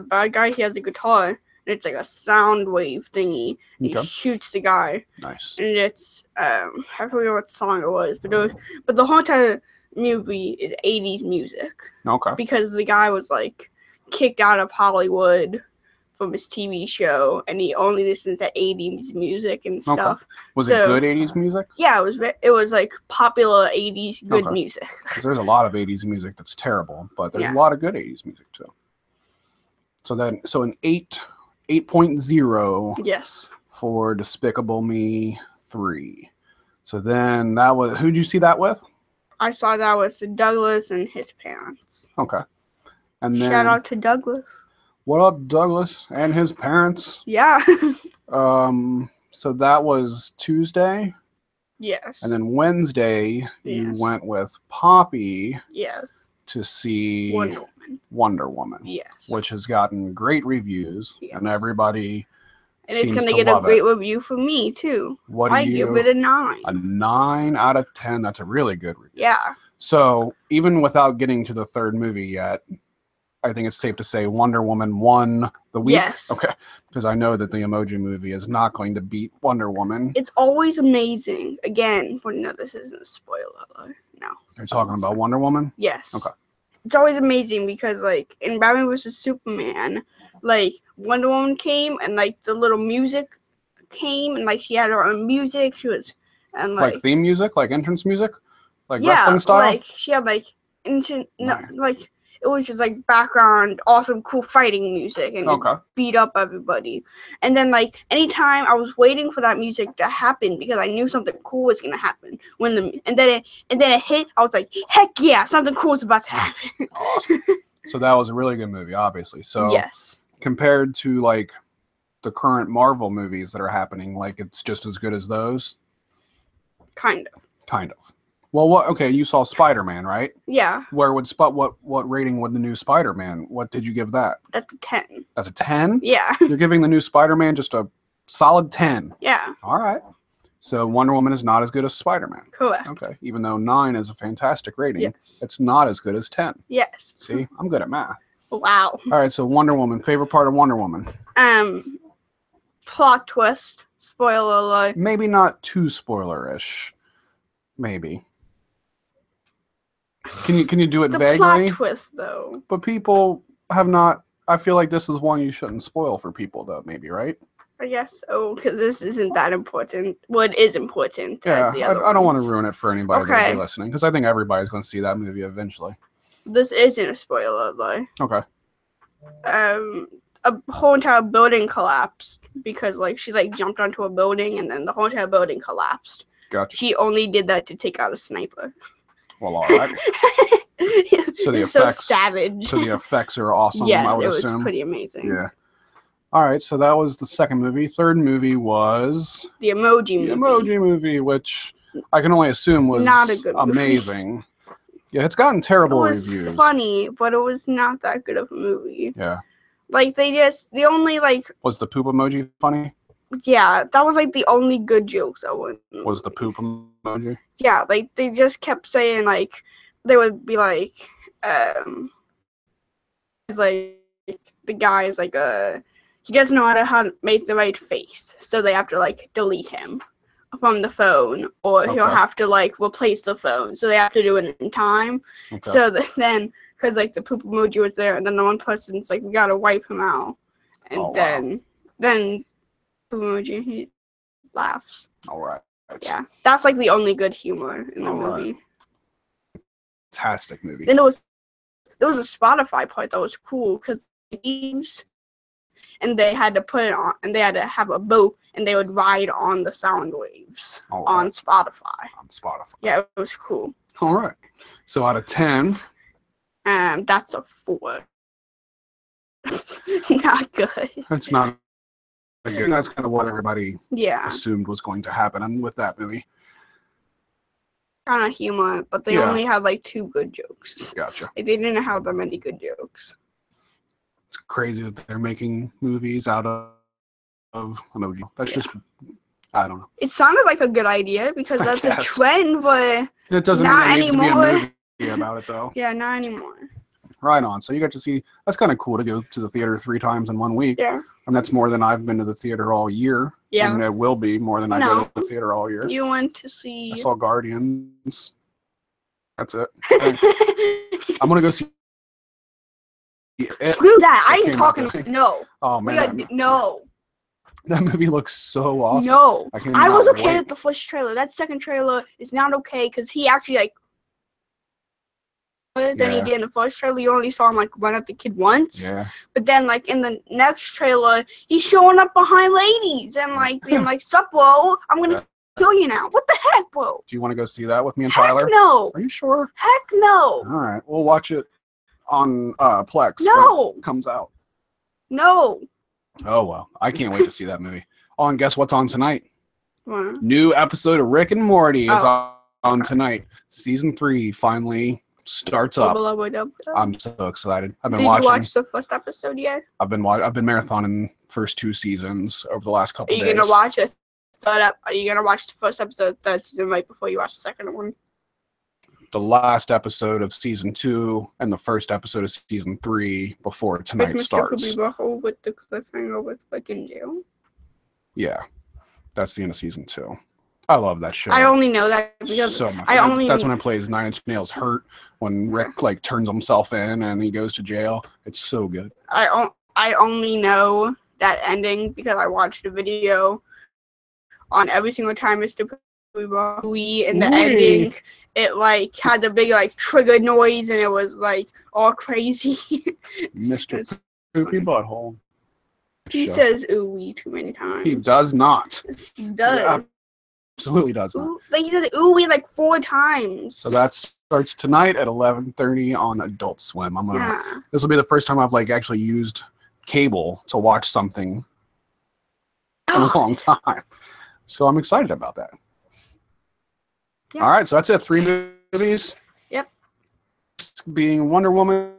bad guy, he has a guitar. And it's like a sound wave thingy. And Okay. he shoots the guy. Nice. And it's, I forget what song it was. But the whole entire movie is 80s music. Okay. Because the guy was, like, kicked out of Hollywood from his TV show, and he only listens to 80s music and stuff. Was it good 80s music? Yeah, it was like popular 80s good Okay. music. Because there's a lot of 80s music that's terrible, but there's Yeah. a lot of good 80s music too. So an 8.0 Yes. for Despicable Me 3. So then that was, who'd you see that with? I saw that with Douglas and his parents. Okay. And then, Shout out to Douglas. what up, Douglas and his parents? Yeah. So that was Tuesday. Yes. And then Wednesday, you Yes. went with Poppy Yes. to see Wonder Woman. Wonder Woman, Yes. which has gotten great reviews, Yes. and everybody And it's seems gonna to get a love great it. review from me too. What do I you? give it a 9. A 9 out of 10. That's a really good review. Yeah. So even without getting to the third movie yet, I think it's safe to say Wonder Woman won the week. Yes. Okay. Because I know that the Emoji Movie is not going to beat Wonder Woman. It's always amazing. Again, but no, this isn't a spoiler. No. You're talking about Wonder Woman? Yes. Okay. It's always amazing because, like, in Batman vs. Superman, like, Wonder Woman came and, like, the little music came and, like, she had her own music. She was, and, Like like theme music? Like entrance music? Like yeah, wrestling style? like, she had, like, Nice. like, it was just, like, background, awesome, cool fighting music and Okay. beat up everybody. And then, like, anytime I was waiting for that music to happen because I knew something cool was gonna happen. And then it hit, I was like, heck yeah, something cool is about to happen. Awesome. So that was a really good movie, obviously. So Yes. compared to like the current Marvel movies that are happening, like it's just as good as those? Kind of. Kind of. Well, what? Okay, you saw Spider-Man, right? Yeah. Where would what rating would the new Spider-Man? What did you give that? That's a 10. That's a 10? Yeah. You're giving the new Spider-Man just a solid 10. Yeah. All right. So Wonder Woman is not as good as Spider-Man. Correct. Okay. Even though 9 is a fantastic rating, Yes. it's not as good as 10. Yes. See, I'm good at math. Wow. All right, so Wonder Woman, favorite part of Wonder Woman? Plot twist. Spoiler alert. Maybe not too spoiler-ish. Maybe. Can you do it The vaguely? plot twist, though. But people have not. I feel like this is one you shouldn't spoil for people, though. Maybe, right? I guess so, because this isn't that important. Well, it is important. Yeah. As the other I don't want to ones. ruin it for anybody that'll Okay. be listening, because I think everybody's going to see that movie eventually. This isn't a spoiler, though. Okay. A whole entire building collapsed because, like, she, like, jumped onto a building and then the whole entire building collapsed. Gotcha. She only did that to take out a sniper. Well, all right. So the It's so effects. savage. So the effects are awesome. Yeah, I would it was assume. pretty amazing. Yeah. All right. So that was the second movie. Third movie was The Emoji the Movie. Emoji Movie, which I can only assume was Not a good movie. amazing. Yeah, it's gotten It terrible was reviews. funny, but it was not that good of a movie. Yeah. Like, the only, like, Was the poop emoji funny? yeah, that was, like, the only good jokes I went. Was the poop emoji? Yeah, like, they just kept saying, like, they would be like, it's like, the guy is like, he doesn't know how to make the right face, so they have to, like, delete him from the phone, or he'll Okay. have to, like, replace the phone, so they have to do it in time. Okay. So then, because, like, the poop emoji was there, and then the one person's like, we gotta wipe him out, and Oh, wow. then poop emoji, he laughs. All right. Yeah, that's, like, the only good humor in the All right. movie. Fantastic movie. Then there was a Spotify part that was cool because leaves, and they had to put it on, and they had to have a boat, and they would ride on the sound waves All right. on Spotify. On Spotify. Yeah, it was cool. All right. So out of 10, That's a 4. Not good. it's not good. That's kind of what everybody Yeah, assumed was going to happen with that movie. kind of humor, but they Yeah. only had like 2 good jokes. Gotcha. Like, they didn't have that many good jokes. It's crazy that they're making movies out of emoji. That's Yeah. just, I don't know. It sounded like a good idea because I that's a guess. trend, but It doesn't Not mean there needs to be anymore. a movie about it, though. yeah, not anymore. Right on. So you got to see, that's kind of cool to go to the theater 3 times in 1 week. Yeah, And that's more than I've been to the theater all year. yeah. And it will be more than I go No. to the theater all year. You went to see. I saw Guardians. That's it. I'm going to go see it. Screw that! I It ain't came out talking. this week. No, Oh, we man. got no, That movie looks so awesome. no. I I was cannot okay wait. with the first trailer. That second trailer is not okay because he actually like than he Yeah. did in the first trailer. You only saw him like run at the kid once. Yeah. But then like in the next trailer, he's showing up behind ladies and like being like, "Sup, bro? I'm gonna kill you now." What the heck, bro? Do you want to go see that with me and Heck Tyler? no. Are you sure? Heck no. All right, we'll watch it on Plex when No. it comes out. No. Oh well, I can't wait to see that movie. Oh, and guess what's on tonight? What? New episode of Rick and Morty is Oh. on tonight. Season 3 finally starts up. Did I'm so excited. I've been you watching. watch the first episode yet? I've been marathoning first 2 seasons over the last Are couple you days. gonna watch it? Are you gonna watch the first episode that season right before you watch the second one? The last episode of season 2 and the first episode of season 3 before tonight With Mr. starts. Kubibaho with the cliffhanger with like in jail. Yeah, that's the end of season 2. I love that show. I only know that because so much. I only That's when it plays Nine Inch Nails Hurt when Rick like turns himself in and he goes to jail. It's so good. I only know that ending because I watched a video on every single time Mr. Kubibaho in the ending. It like had the big like trigger noise and it was like all crazy. Mr. Poopy Butthole. He Show. says ooh too many times. He does not. He does. Yeah, absolutely does not. Ooh, like he says ooh like 4 times. So that starts tonight at 11:30 on Adult Swim. I'm gonna. Yeah. This will be the first time I've like actually used cable to watch something in a long time. So I'm excited about that. Yeah. All right, so that's it. 3 movies. Yep. Being Wonder Woman,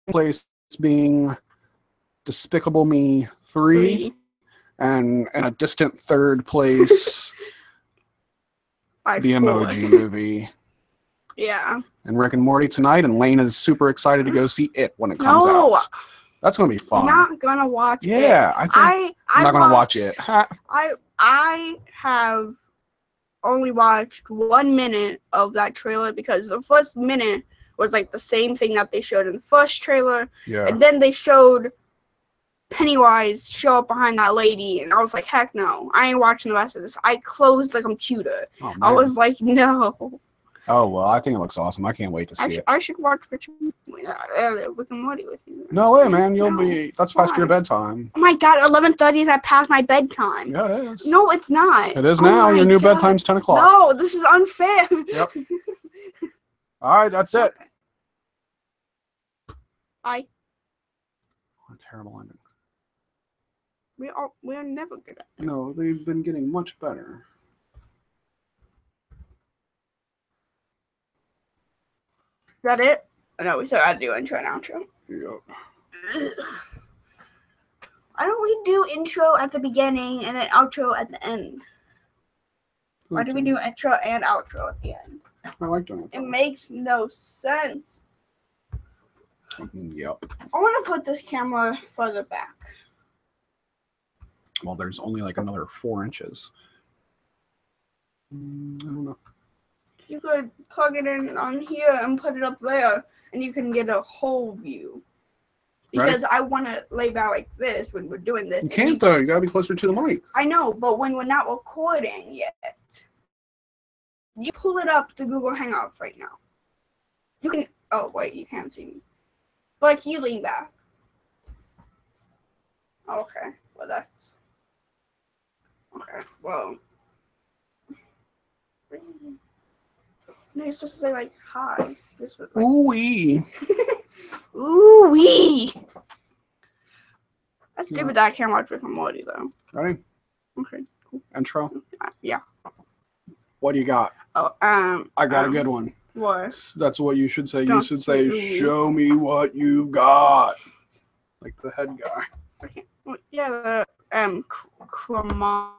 place being Despicable Me 3, and in a distant third place, By the 4. Emoji Movie. Yeah. And Rick and Morty tonight, and Lane is super excited to go see it when it comes No. out. That's gonna be fun. I'm not gonna watch it. Yeah, I think I'm not gonna watch it. Ha. I have only watched 1 minute of that trailer because the first minute was like the same thing that they showed in the first trailer, Yeah. and then they showed Pennywise show up behind that lady, and I was like, heck no, I ain't watching the rest of this. I closed the computer. Oh, I man. was like, no. Oh well, I think it looks awesome. I can't wait to see it. I should watch Rick and Morty with you. No way, man. You'll No. be. That's past your Why? bedtime. Oh my god, 11:30 is past my bedtime. Yeah, it is. No, it's not. It is Oh now. my Your new God. bedtime's 10 o'clock. No, this is unfair. Yep. All right, that's it. I What a terrible ending. we're never good at it. No, they've been getting much better. Is that it? Oh, no, we still gotta do intro and outro. Yep. Why don't we do intro at the beginning and then outro at the end? Why do we do intro and outro at the end? I like doing It makes no sense. Yep. I want to put this camera further back. Well, there's only like another 4 inches. I don't know. You could plug it in on here and put it up there, and you can get a whole view. Because I want to lay back like this when we're doing this. You can't though. You gotta be closer to the mic. I know, but when we're not recording yet, you pull it up to Google Hangouts right now. You can. Oh wait, you can't see me. But you lean back. Okay. Well, that's. Okay. Well. No, you're supposed to say like hi. This was like. Ooh-wee. Ooh wee. That's stupid that I can't watch Rick and Morty though. Ready? Okay. Cool. Intro. Yeah. What do you got? Oh, I got a good one. What? That's what you should say. You Don't should say, say- "Show me what you got," like the head guy. Okay. Well, yeah, the chroma.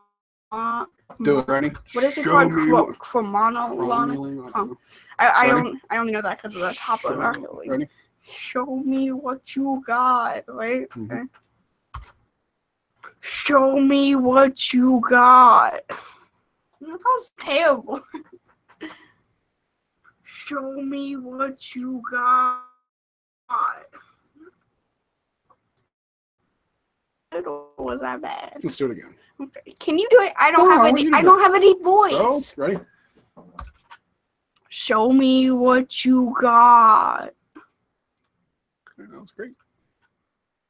Do it. Ready? What is it Show called? me what- Chromonolon. I only know that because of the top of Rocket League. Ready? Show me what you got, right? Mhm. Okay. Show me what you got. That was terrible. Show me what you got. It was that bad. Let's do it again. Okay. Can you do it? I don't No, I have want any. you to I do don't have a deep voice. So, ready? Show me what you got. That was great.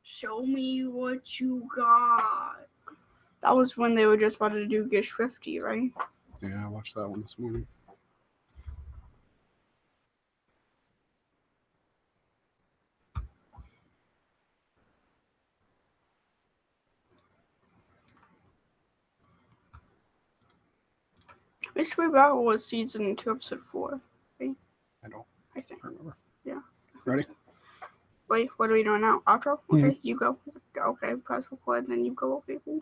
Show me what you got. That was when they were just about to do Get Swifty, right? Yeah, I watched that one this morning. Mystery Battle was season 2, episode 4. Right? I don't I think. remember. Yeah. Ready? Wait, what are we doing now? Outro? Mhm. Okay, you go. Okay, press record, then you go. Okay, cool.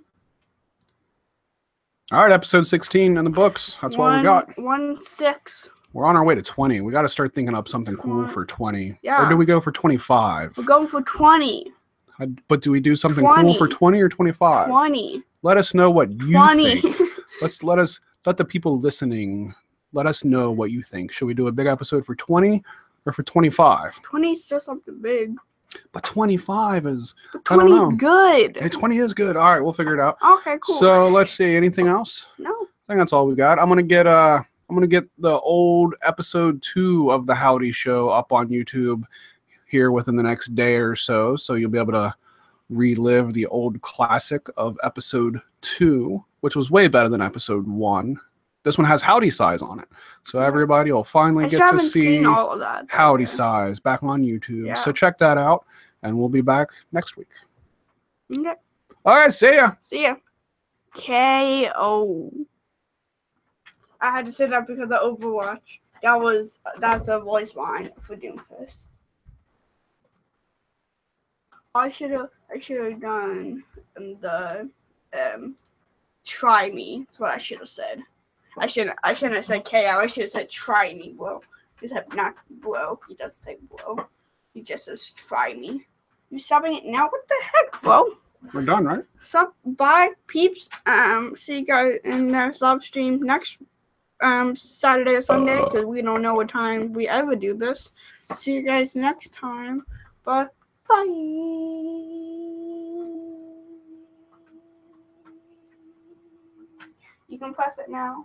All right, episode 16 in the books. That's what we got. 1-6. We're on our way to 20. We got to start thinking up something cool for 20. Yeah. Or do we go for 25? We're going for 20. But do we do something 20. cool for 20 or 25? 20. Let us know what you 20. think. Let the people listening let us know what you think. Should we do a big episode for 20 or for 25? 20 is still something big. But 25 is, But I don't 20 know. is good. Hey, 20 is good. All right, we'll figure it out. Okay, cool. So let's see. Anything else? No. I think that's all we got. I'm gonna get the old episode 2 of the Howdy Show up on YouTube here within the next day or so. So you'll be able to relive the old classic of episode 2, which was way better than episode 1. This one has Howdy Size on it, so everybody will finally I get still to haven't see seen all of that. Howdy Size back on YouTube. Yeah. So check that out, and we'll be back next week. Okay. All right, see ya. See ya. K.O. I had to say that because of Overwatch. That's a voice line for Doomfist. I should have done the try me. That's what I should have said. I shouldn't have said KO. I should have said try me, bro. He said not bro. He doesn't say bro. He just says try me. You stopping it now? What the heck, bro? We're done, right? So bye, peeps. See you guys in the live stream next Saturday or Sunday, because we don't know what time we ever do this. See you guys next time. Bye. Bye. You can press it now.